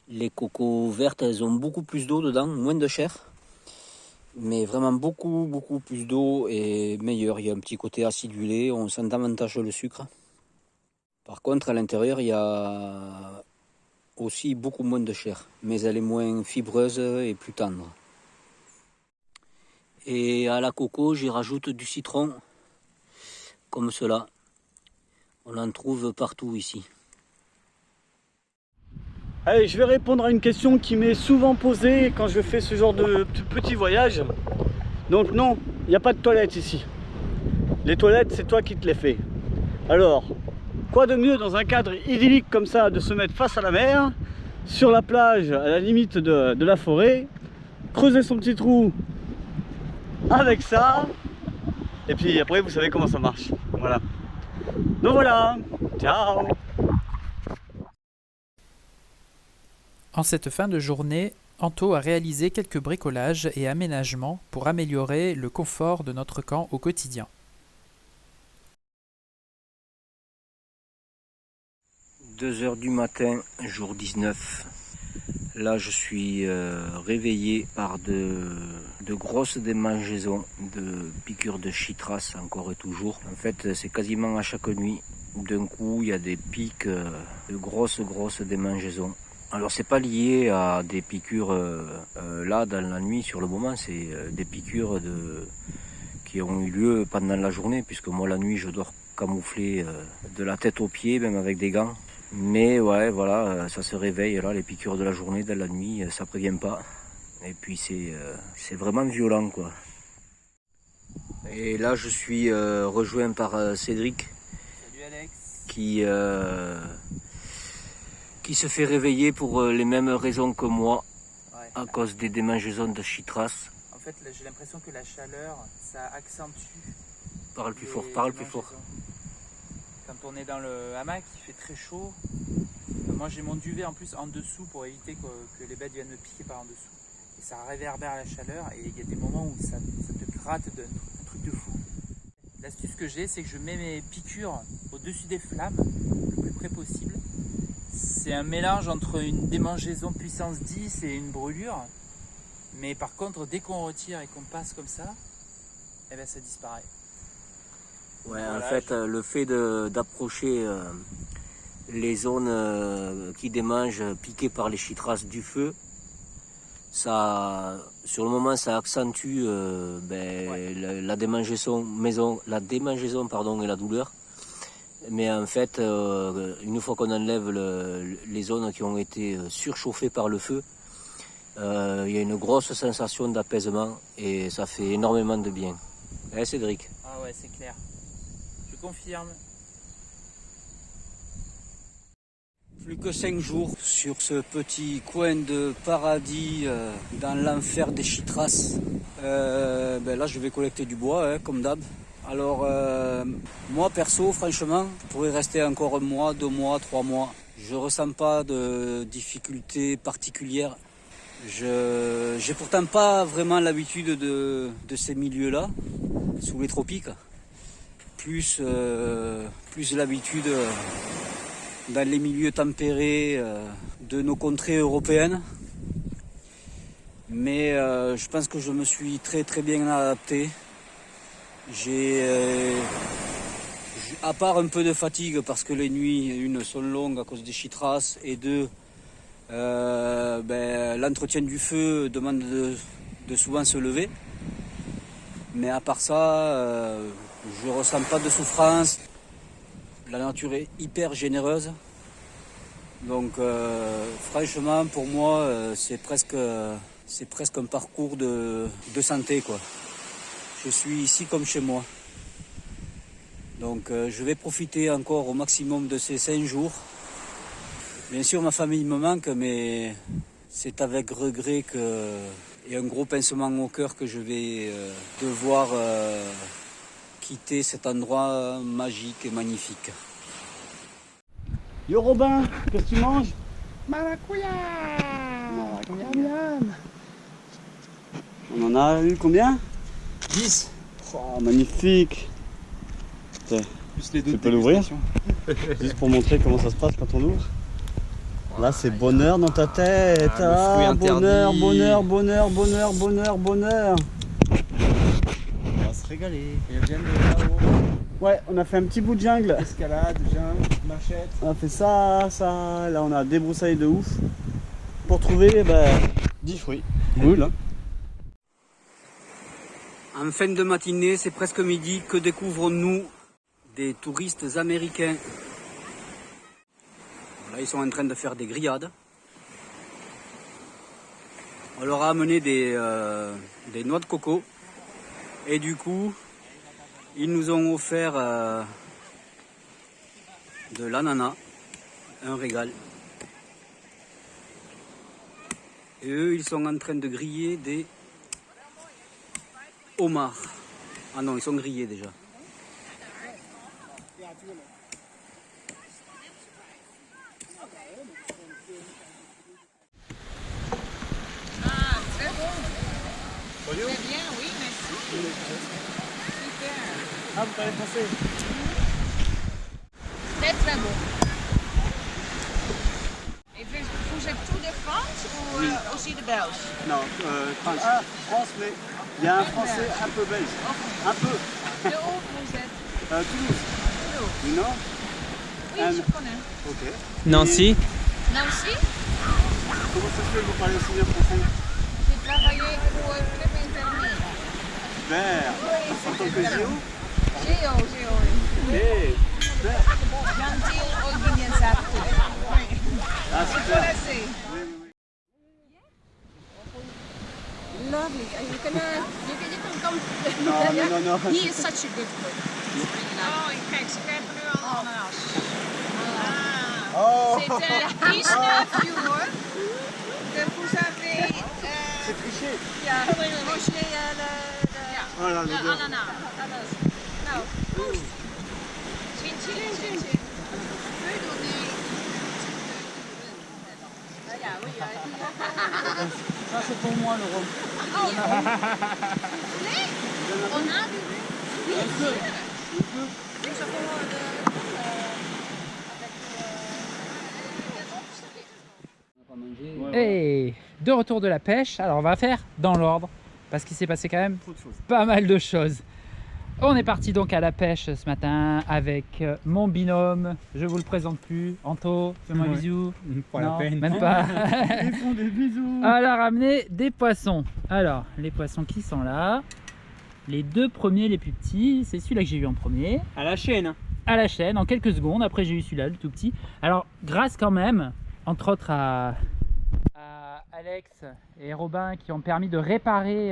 Les cocos vertes, elles ont beaucoup plus d'eau dedans, moins de chair. Mais vraiment beaucoup plus d'eau et meilleur. Il y a un petit côté acidulé, on sent davantage le sucre. Par contre, à l'intérieur, il y a aussi beaucoup moins de chair, mais elle est moins fibreuse et plus tendre. Et à la coco, j'y rajoute du citron, comme cela. On en trouve partout ici. Allez, je vais répondre à une question qui m'est souvent posée quand je fais ce genre de petit voyage. Donc non, il n'y a pas de toilettes ici. Les toilettes, c'est toi qui te les fais. Alors, quoi de mieux dans un cadre idyllique comme ça, de se mettre face à la mer, sur la plage, à la limite de la forêt, creuser son petit trou avec ça, et puis après vous savez comment ça marche. Voilà. Donc voilà, ciao. En cette fin de journée, Anto a réalisé quelques bricolages et aménagements pour améliorer le confort de notre camp au quotidien. 2 h du matin, jour 19. Là, je suis réveillé par de grosses démangeaisons, de piqûres de chytras encore et toujours. En fait, c'est quasiment à chaque nuit. D'un coup, il y a des pics, de grosses démangeaisons. Alors, c'est pas lié à des piqûres là dans la nuit sur le moment, c'est des piqûres qui ont eu lieu pendant la journée, puisque moi la nuit je dors camouflé de la tête aux pieds, même avec des gants. Mais ouais, voilà, ça se réveille là, les piqûres de la journée, dans la nuit, ça prévient pas. Et puis c'est vraiment violent quoi. Et là je suis rejoint par Cédric. Salut Alex. Qui se fait réveiller pour les mêmes raisons que moi, Ouais. à cause des démangeaisons de chytras. En fait, j'ai l'impression que la chaleur, ça accentue. Parle plus les fort, parle plus fort. démangeaisons. Quand on est dans le hamac, il fait très chaud. Moi, j'ai mon duvet en plus en dessous pour éviter que les bêtes viennent me piquer par en dessous. Et ça réverbère la chaleur et il y a des moments où ça te gratte d'un truc de fou. L'astuce que j'ai, c'est que je mets mes piqûres au-dessus des flammes, le plus près possible. C'est un mélange entre une démangeaison puissance 10 et une brûlure. Mais par contre, dès qu'on retire et qu'on passe comme ça, eh ben ça disparaît. Ouais, Voilà, en fait, le fait d'approcher les zones qui démangent piquées par les chytras du feu, ça, sur le moment, ça accentue la démangeaison, et la douleur. Mais en fait, une fois qu'on enlève les zones qui ont été surchauffées par le feu, il y a une grosse sensation d'apaisement et ça fait énormément de bien. Eh, Cédric? Ah ouais, c'est clair. Je confirme. Plus que 5 jours sur ce petit coin de paradis dans l'enfer des chytras. Là, je vais collecter du bois, hein, comme d'hab. Alors, moi, perso, franchement, je pourrais rester encore 1 mois, 2 mois, 3 mois. Je ressens pas de difficultés particulières. J'ai pourtant pas vraiment l'habitude de ces milieux-là, sous les tropiques. Plus l'habitude dans les milieux tempérés de nos contrées européennes. Mais je pense que je me suis très très bien adapté. À part un peu de fatigue parce que les nuits, une, sont longues à cause des chytras et deux, l'entretien du feu demande de souvent se lever. Mais à part ça, je ressens pas de souffrance. La nature est hyper généreuse. Donc franchement, pour moi, c'est presque un parcours de santé, quoi. Je suis ici comme chez moi. Donc je vais profiter encore au maximum de ces 5 jours. Bien sûr, ma famille me manque, mais c'est avec regret et un gros pincement au cœur que je vais devoir quitter cet endroit magique et magnifique. Yo Robin, qu'est-ce que tu manges? Maracuya. Miam. On en a eu combien? 10. Oh, magnifique. Tiens, tu peux l'ouvrir? Juste pour montrer comment ça se passe quand on l'ouvre. Là, c'est bonheur dans ta tête. Ah, bonheur, bonheur, bonheur, bonheur, bonheur, bonheur. On va se régaler. Et viens de là-haut. Ouais, on a fait un petit bout de jungle. Escalade, jungle, machette. On a fait ça. Là, on a débroussaillé de ouf. Pour trouver 10 fruits. Cool, hein. En fin de matinée, c'est presque midi, que découvrons-nous? Des touristes américains. Là, ils sont en train de faire des grillades. On leur a amené des noix de coco. Et du coup, ils nous ont offert de l'ananas. Un régal. Et eux, ils sont en train de griller des homards. Ah non, ils sont grillés déjà. Très bien, oui, merci. Super. Ah, vous parlez français? Très, très beau. Et vous êtes tous de France ou aussi de Belge? Non, France. Ah, France, mais il y a un français un peu belge. Un peu. De où vous êtes? Toulouse. Toulouse. You know? Oui, je connais. Ok. Nancy? Nancy? Comment ça se fait que vous parlez aussi bien français? J'ai travaillé pour Club Internet. Super. En tant que géo? Géo, oui. Ok. Super. Gentil organisateur. Ah, Vous super. connaissez? Oui. Lovely. You can come. No. He is such a good cook. Oh, kijk, ze krijgen nu al ananas. Oh. C'est Isna hoor. Vous avez... C'est triché. Ja, mangé Oh là, les deux. ananas. Nou, goed. Zin. Ça, c'est pour moi, le rhum. Oh, nee, on a du vin. Nous avons Et de retour de la pêche, alors on va faire dans l'ordre parce qu'il s'est passé quand même pas mal de choses. On est parti donc à la pêche ce matin avec mon binôme, je vous le présente plus, Anto, fais-moi un bisou. Pas la Non, peine. même pas. Ils font des bisous. Elle a ramené des poissons. Alors, les poissons qui sont là, les deux premiers les plus petits, c'est celui-là que j'ai eu en premier. À la chaîne. À la chaîne en quelques secondes, après j'ai eu celui-là, le tout petit. Alors grâce quand même, entre autres à Alex et Robin qui ont permis de réparer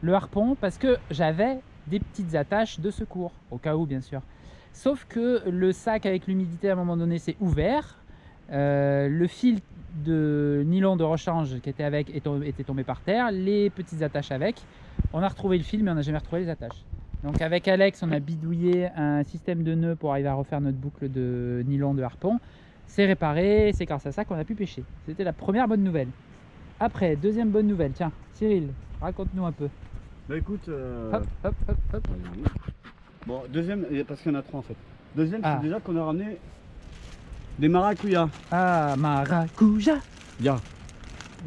le harpon parce que j'avais des petites attaches de secours, au cas où bien sûr. Sauf que le sac avec l'humidité à un moment donné s'est ouvert, le fil de nylon de rechange qui était avec était tombé par terre, les petites attaches avec. On a retrouvé le fil mais on n'a jamais retrouvé les attaches. Donc avec Alex, on a bidouillé un système de nœuds pour arriver à refaire notre boucle de nylon de harpon. C'est réparé, c'est grâce à ça qu'on a pu pêcher. C'était la première bonne nouvelle. Après, deuxième bonne nouvelle. Tiens, Cyril, raconte-nous un peu. Bah écoute, Hop, hop, hop, hop. bon, deuxième, parce qu'il y en a trois en fait. Deuxième, Ah. c'est déjà qu'on a ramené des maracuyas. Ah, maracuja. Ya.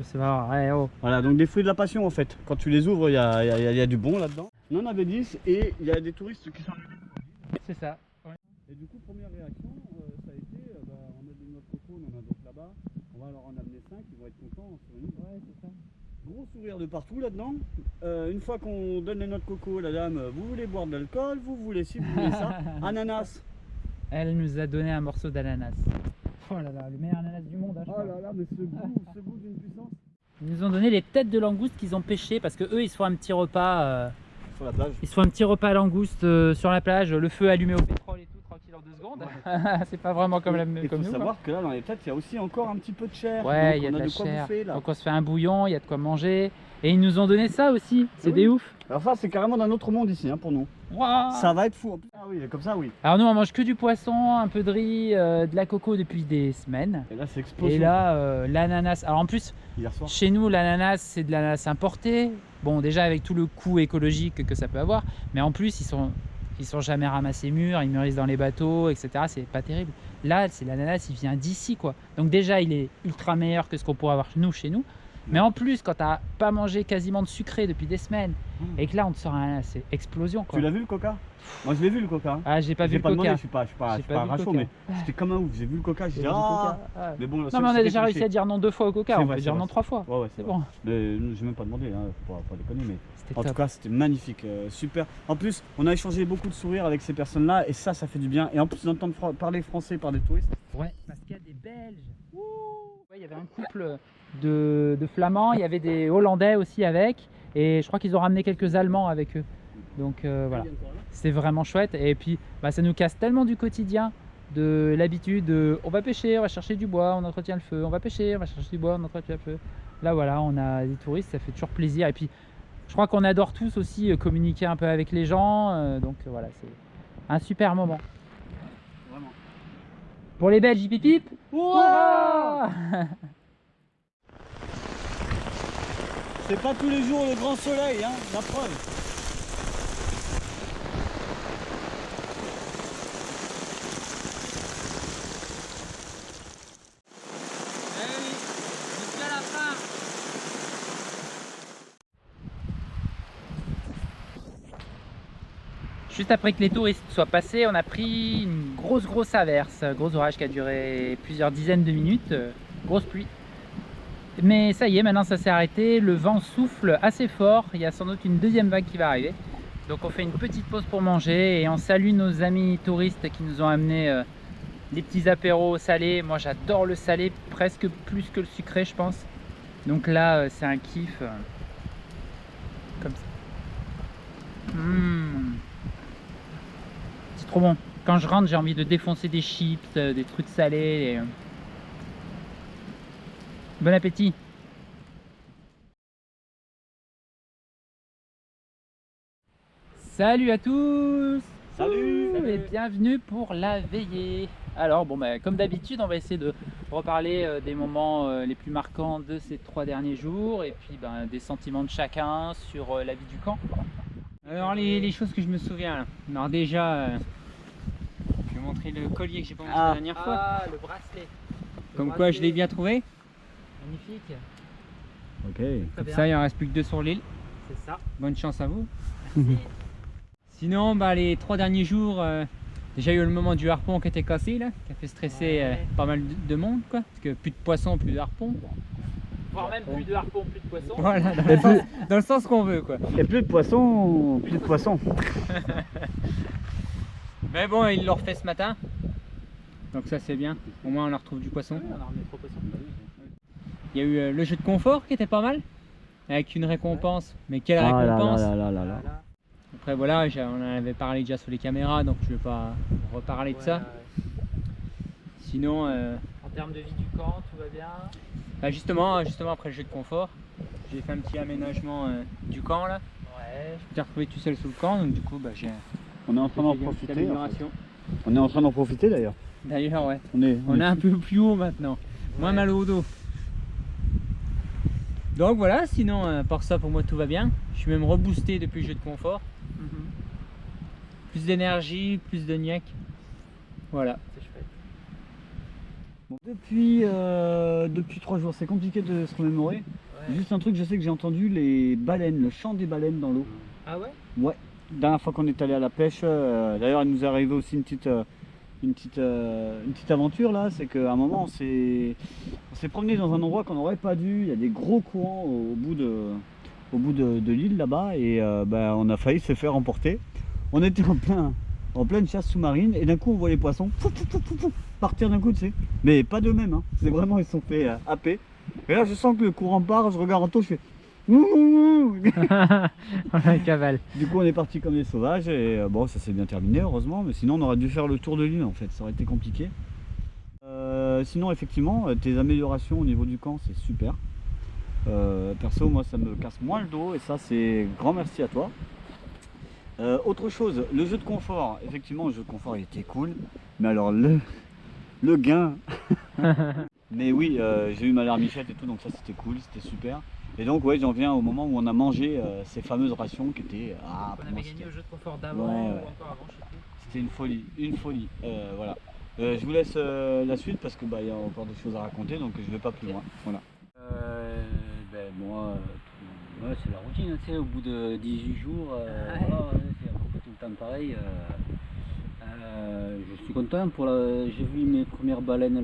C'est pas vrai, oh. Voilà, donc des fruits de la passion en fait. Quand tu les ouvres, il y a du bon là-dedans. On en avait 10 et il y a des touristes qui sont venus. C'est ça. Et du coup, première réaction, ça a été, on a des noix de coco, on en a d'autres là-bas. On va leur en amener 5, ils vont être contents. Ouais, c'est ça. Gros sourire de partout là-dedans. Une fois qu'on donne les noix de coco, la dame, vous voulez boire de l'alcool, vous voulez ci, vous voulez ça. Ananas. Elle nous a donné un morceau d'ananas. Oh là là, le meilleur ananas du monde. Hein, je Oh crois. là là, mais ce goût d'une puissance. Ils nous ont donné les têtes de langoustes qu'ils ont pêchées parce que eux ils se font un petit repas. Sur la plage. Ils se font un petit repas à langouste sur la plage, le feu allumé au pétrole et tout, tranquille en 2 secondes. C'est pas vraiment comme, Il comme faut nous. savoir que là, dans les têtes, il y a aussi encore un petit peu de chair. Ouais, Donc, il y a on de la quoi chair. bouffer, là. Donc on se fait un bouillon, il y a de quoi manger. Et ils nous ont donné ça aussi, c'est Oui. des ouf. Alors ça, c'est carrément d'un autre monde ici, hein, pour nous. Waouh. Ça va être fou. Ah oui, comme ça, oui. Alors nous on mange que du poisson, un peu de riz, de la coco depuis des semaines. Et là, c'est explosif. Et là, l'ananas. Alors en plus, Hier soir. chez nous, l'ananas, c'est de l'ananas importé. Bon, déjà avec tout le coût écologique que ça peut avoir, mais en plus, ils sont jamais ramassés mûrs, ils mûrissent dans les bateaux, etc. C'est pas terrible. Là, c'est l'ananas, il vient d'ici, quoi. Donc déjà, il est ultra meilleur que ce qu'on pourrait avoir nous, chez nous. Mais en plus, quand t'as pas mangé quasiment de sucré depuis des semaines, et que là, on te sort un ananas, c'est explosion, quoi. Tu l'as vu le coca? Moi, je l'ai vu le coca. Hein. Ah, j'ai pas vu le pas demandé, coca. je suis pas J'ai pas vu le rachot, coca. mais c'était comme un ouf. J'ai vu le coca, j'ai J'ai dit vu le ah. coca. Ah. Mais bon, Non, mais on a déjà réussi à dire non 2 fois au coca, C'est on vrai, peut c'est dire vrai, non c'est 3 fois. Ouais, ouais, C'est vrai. bon. Mais j'ai même pas demandé, hein, faut pas déconner, mais C'était en top. tout cas, c'était magnifique, super. En plus, on a échangé beaucoup de sourires avec ces personnes-là, et ça fait du bien. Et en plus d'entendre parler français par des touristes. Ouais, parce qu'il y a des Belges. Ouais, il y avait un couple de Flamands, il y avait des Hollandais aussi avec, et je crois qu'ils ont ramené quelques Allemands avec eux. Donc voilà, c'était vraiment chouette. Et puis bah, ça nous casse tellement du quotidien, de l'habitude de on va pêcher, on va chercher du bois, on entretient le feu, on va pêcher, on va chercher du bois, on entretient le feu. Là voilà, on a des touristes, ça fait toujours plaisir. Et puis je crois qu'on adore tous aussi communiquer un peu avec les gens, donc voilà, c'est un super moment. Vraiment. Pour les Belges, hip hip hip. Ouah. C'est pas tous les jours le grand soleil, hein, la preuve. Juste après que les touristes soient passés, on a pris une grosse averse, gros orage qui a duré plusieurs dizaines de minutes, grosse pluie. Mais ça y est, maintenant ça s'est arrêté, le vent souffle assez fort, il y a sans doute une deuxième vague qui va arriver. Donc on fait une petite pause pour manger et on salue nos amis touristes qui nous ont amené des petits apéros salés. Moi j'adore le salé, presque plus que le sucré je pense. Donc là c'est un kiff, comme ça. C'est trop bon. Quand je rentre, j'ai envie de défoncer des chips, des trucs salés. Et... Bon appétit. Salut à tous. Salut. Et bienvenue pour la veillée. Alors bon bah, comme d'habitude, on va essayer de reparler des moments les plus marquants de ces 3 derniers jours et puis ben, des sentiments de chacun sur la vie du camp. Alors les choses que je me souviens là. Alors déjà, je vais montrer le collier que j'ai pas montré la dernière fois. Ah, le bracelet. Comme quoi je l'ai bien trouvé. Magnifique. Ok. Très Comme bien. ça il en reste plus que 2 sur l'île. C'est ça. Bonne chance à vous. Merci. Sinon bah, les 3 derniers jours, déjà il y a eu le moment du harpon qui était cassé là, qui a fait stresser Ouais. pas mal de monde quoi. Parce que plus de poissons, plus de harpons. Voire même plus de harpons, plus de poissons. Voilà, dans le sens qu'on veut quoi. Et plus de poissons, plus de poissons. Mais bon, il l'a refait ce matin. Donc ça c'est bien. Au moins on leur retrouve du poisson. On en remet trop poissons. Il y a eu le jeu de confort qui était pas mal. Avec une récompense. Mais quelle récompense! Voilà. Après voilà, on en avait parlé déjà sur les caméras, donc je vais pas reparler de ça. Sinon, En termes de vie du camp, tout va bien. bah justement après le jeu de confort, j'ai fait un petit aménagement du camp là. Ouais. Je t'ai retrouvé tout seul sous le camp, donc du coup bah, j'ai On est en train d'en fait une petite profiter. En fait. amélioration. On est en train d'en profiter d'ailleurs. D'ailleurs ouais, On est un peu plus haut maintenant, moins Ouais. mal au dos. Donc voilà, sinon par ça pour moi tout va bien. Je suis même reboosté depuis le jeu de confort. Plus d'énergie, plus de niaque. Voilà. C'est chouette. Bon, depuis 3 jours, c'est compliqué de se remémorer. Ouais. Juste un truc, je sais que j'ai entendu les baleines, le chant des baleines dans l'eau. Ah ouais? Ouais, dernière fois qu'on est allé à la pêche, d'ailleurs il nous est arrivé aussi une petite aventure là, c'est qu'à un moment on s'est promené dans un endroit qu'on n'aurait pas dû, il y a des gros courants au bout de l'île là-bas et on a failli se faire emporter. On était en pleine chasse sous-marine et d'un coup on voit les poissons partir d'un coup, tu sais, mais pas d'eux-mêmes, hein. C'est vraiment ils se sont fait happer. Et là je sens que le courant part, je regarde en tout, je fais Voilà, cavale. Du coup on est parti comme des sauvages et bon ça s'est bien terminé heureusement, mais sinon on aurait dû faire le tour de l'île en fait, ça aurait été compliqué. Sinon effectivement tes améliorations au niveau du camp c'est super. Perso moi ça me casse moins le dos et ça c'est grand merci à toi. Autre chose, le jeu de confort, effectivement le jeu de confort il était cool, mais alors le gain. Mais oui j'ai eu ma larmichette et tout donc ça c'était cool, c'était super. Et donc ouais j'en viens au moment où on a mangé ces fameuses rations qui étaient... On avait gagné au jeu de confort d'avant Ouais, ou ouais. encore avant, je sais plus. C'était une folie, voilà. Je vous laisse la suite parce que y a encore des choses à raconter donc je vais pas plus loin. Voilà. Moi, c'est la routine, tu sais, au bout de 18 jours, voilà, c'est à peu près tout le temps pareil. Je suis content, j'ai vu mes premières baleines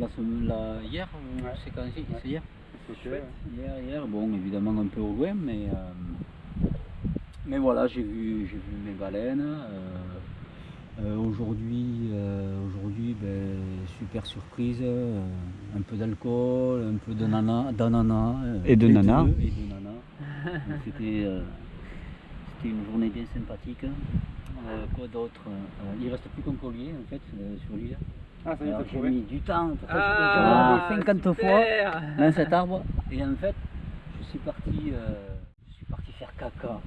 hier, ou c'est quand c'est hier? C'est chouette. Hier, bon évidemment un peu au loin, mais voilà, j'ai vu mes baleines. Aujourd'hui, super surprise, un peu d'alcool, un peu d'ananas. Et de nana. Donc, c'était une journée bien sympathique. Quoi d'autre? Il reste plus qu'un collier en fait sur l'île. Ah, ça y est, Alors, t'as j'ai trouvé. mis du temps pour que Ah, j'ai regardé 50 super. fois dans cet arbre et en fait je suis parti faire caca.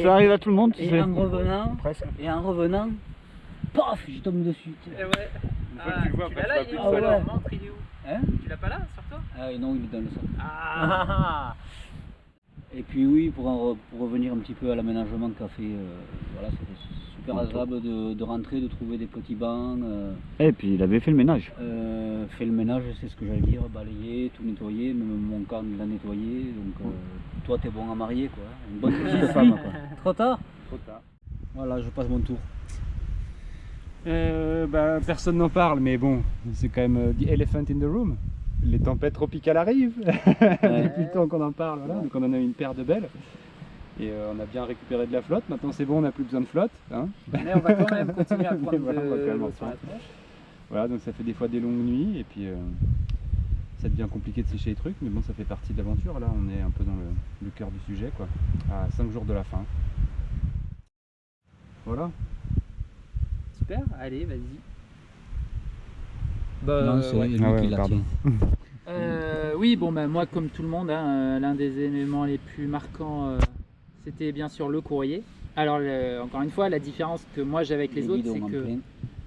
Ça arrive à tout le monde, tu Et sais. en revenant, paf, je tombe dessus. Et ouais. Une fois que tu le vois, Tu après, l'as là, tu il est vas où plus alors? le Il montre, il est où? Hein? Tu l'as pas là sur toi? Ah non, il est dans le sac. Ah. Et puis oui, pour revenir un petit peu à l'aménagement qu'a fait, voilà, c'était super agréable de rentrer, de trouver des petits bancs. Et puis il avait fait le ménage. Fait le ménage, c'est ce que j'allais dire, balayer, tout nettoyer, même mon camp il l'a nettoyé, donc toi t'es bon à marier quoi, une bonne petite femme quoi. Trop tard? Trop tard. Voilà, je passe mon tour. Personne n'en parle, mais bon, c'est quand même the elephant in the room. Les tempêtes tropicales arrivent. Depuis le temps qu'on en parle, voilà. Donc on en a eu une paire de belles. Et on a bien récupéré de la flotte. Maintenant c'est bon, on n'a plus besoin de flotte. Hein. Mais on va quand même continuer à prendre Mais voilà, on va quand même en sur la prendre. tronche. Voilà, donc ça fait des fois des longues nuits. Et puis ça devient compliqué de sécher les trucs. Mais bon, ça fait partie de l'aventure. Là, on est un peu dans le cœur du sujet, quoi. À 5 jours de la fin. Voilà. Super, allez, vas-y. Non, c'est lui Ah ouais, qui l'a pardon. tiré. Oui, bon, moi comme tout le monde, hein, l'un des éléments les plus marquants, c'était bien sûr le courrier. Alors encore une fois, la différence que moi j'avais avec les autres, bidons c'est en que plein.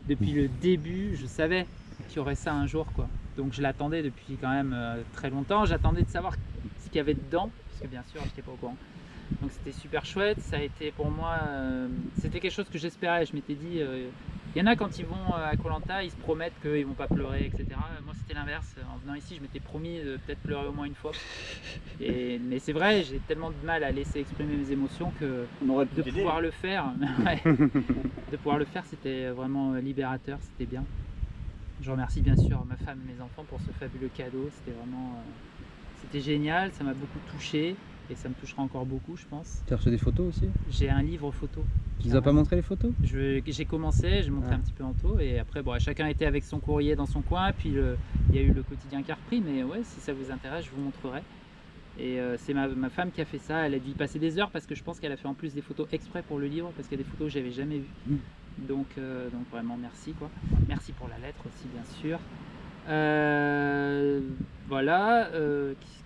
depuis le début, je savais qu'il y aurait ça un jour, quoi. Donc je l'attendais depuis quand même très longtemps. J'attendais de savoir ce qu'il y avait dedans, parce que bien sûr, j'étais pas au courant. Donc c'était super chouette, ça a été pour moi, c'était quelque chose que j'espérais. Je m'étais dit, il y en a quand ils vont à Koh Lanta, ils se promettent qu'ils vont pas pleurer, etc. Moi c'était l'inverse, en venant ici je m'étais promis de peut-être pleurer au moins une fois. Mais c'est vrai, j'ai tellement de mal à laisser exprimer mes émotions que de pouvoir le faire, de pouvoir le faire, c'était vraiment libérateur, c'était bien. Je remercie bien sûr ma femme et mes enfants pour ce fabuleux cadeau, c'était vraiment, c'était génial, ça m'a beaucoup touché. Et ça me touchera encore beaucoup, je pense. Tu as reçu des photos aussi? J'ai un livre photo. Tu nous as pas montré les photos? J'ai commencé, j'ai montré un petit peu en tôt, et après bon, chacun était avec son courrier dans son coin, puis il y a eu le quotidien qui a repris, mais ouais, si ça vous intéresse, je vous montrerai. Et c'est ma femme qui a fait ça, elle a dû y passer des heures parce que je pense qu'elle a fait en plus des photos exprès pour le livre, parce qu'il y a des photos que j'avais jamais vues. Donc vraiment merci quoi. Merci pour la lettre aussi bien sûr. Voilà,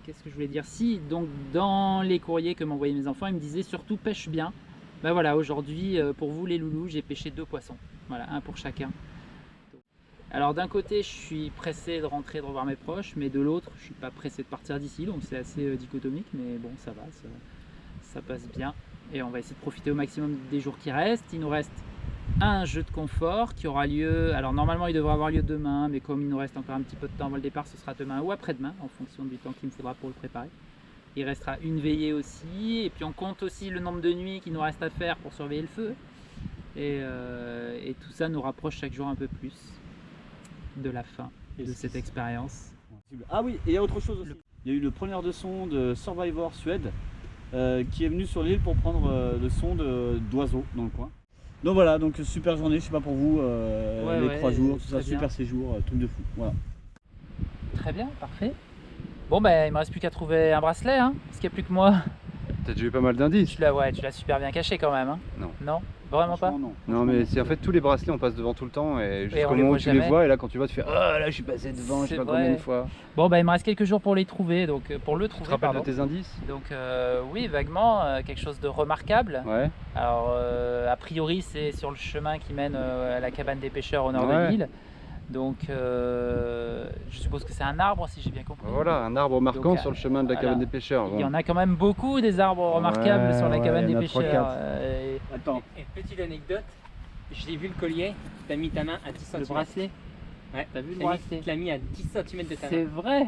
qu'est-ce que je voulais dire? Si, donc dans les courriers que m'envoyaient mes enfants, ils me disaient surtout pêche bien. Ben voilà, aujourd'hui pour vous les loulous, j'ai pêché 2 poissons. Voilà, un pour chacun. Alors d'un côté, je suis pressé de rentrer, de revoir mes proches, mais de l'autre, je suis pas pressé de partir d'ici, donc c'est assez dichotomique, mais bon, ça va, ça passe bien. Et on va essayer de profiter au maximum des jours qui restent. Il nous reste un jeu de confort qui aura lieu, alors normalement il devrait avoir lieu demain, mais comme il nous reste encore un petit peu de temps avant le départ, ce sera demain ou après-demain en fonction du temps qu'il me faudra pour le préparer. Il restera une veillée aussi, et puis on compte aussi le nombre de nuits qu'il nous reste à faire pour surveiller le feu, et tout ça nous rapproche chaque jour un peu plus de la fin de cette expérience. Ah oui, et il y a autre chose aussi. Il y a eu le preneur de son de Survivor Suède qui est venu sur l'île pour prendre le son d'oiseaux dans le coin. Donc voilà, donc super journée, je sais pas pour vous, les 3 jours, tout ça, super séjour, truc de fou, voilà. Très bien, parfait. Bon ben il me reste plus qu'à trouver un bracelet, hein, parce qu'il n'y a plus que moi. T'as déjà eu pas mal d'indices. Tu l'as super bien caché quand même, hein. Non. Non? Vraiment pas? Non mais c'est en fait tous les bracelets on passe devant tout le temps et jusqu'au on les moment voit où tu jamais. les vois et là quand tu vois tu fais ah là je suis passé devant je sais pas combien de fois. Bon bah il me reste quelques jours pour les trouver, donc pour le Tu trouver. te rappelles de tes indices? Donc oui vaguement quelque chose de remarquable. Ouais. Alors a priori c'est sur le chemin qui mène à la cabane des pêcheurs au nord de l'île. Donc je suppose que c'est un arbre si j'ai bien compris. Voilà, un arbre marquant donc, sur le chemin de la cabane des pêcheurs. Il y en a quand même beaucoup des arbres remarquables sur la cabane des pêcheurs. Attends. Et petite anecdote, j'ai vu le collier, tu as mis ta main à 10 cm. Le bracelet? Ouais, t'as vu le bracelet? Tu l'as mis à 10 cm de ta main. C'est vrai?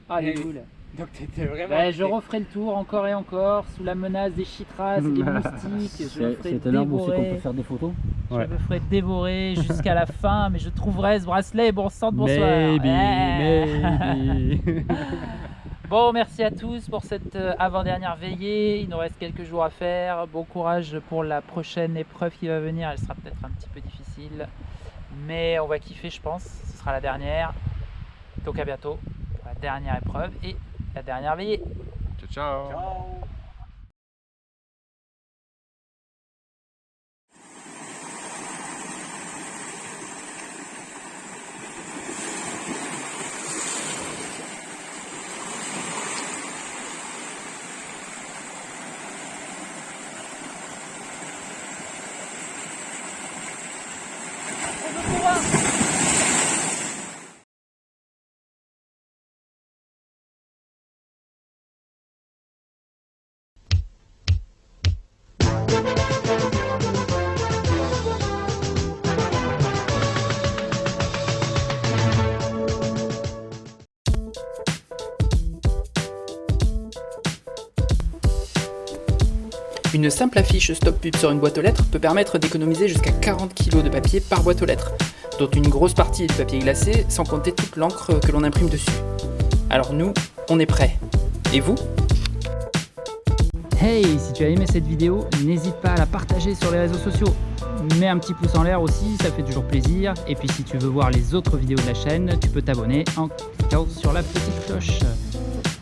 Ah les boules. Donc t'étais vraiment... je referai le tour encore et encore, sous la menace des chytras et des moustiques. C'est un arbre aussi qu'on peut faire des photos. Je me ferai dévorer jusqu'à la fin, mais je trouverai ce bracelet. Bon sang de bonsoir. Maybe. Bon, merci à tous pour cette avant-dernière veillée. Il nous reste quelques jours à faire. Bon courage pour la prochaine épreuve qui va venir. Elle sera peut-être un petit peu difficile, mais on va kiffer, je pense. Ce sera la dernière. Donc à bientôt pour la dernière épreuve et la dernière veillée. Ciao, ciao. Ciao. Une simple affiche stop pub sur une boîte aux lettres peut permettre d'économiser jusqu'à 40 kg de papier par boîte aux lettres, dont une grosse partie est du papier glacé, sans compter toute l'encre que l'on imprime dessus. Alors nous, on est prêts. Et vous ? Hey, si tu as aimé cette vidéo, n'hésite pas à la partager sur les réseaux sociaux. Mets un petit pouce en l'air aussi, ça fait toujours plaisir. Et puis si tu veux voir les autres vidéos de la chaîne, tu peux t'abonner en cliquant sur la petite cloche.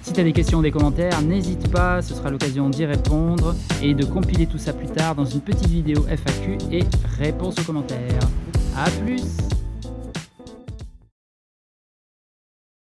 Si tu as des questions ou des commentaires, n'hésite pas, ce sera l'occasion d'y répondre et de compiler tout ça plus tard dans une petite vidéo FAQ et réponse aux commentaires. A plus!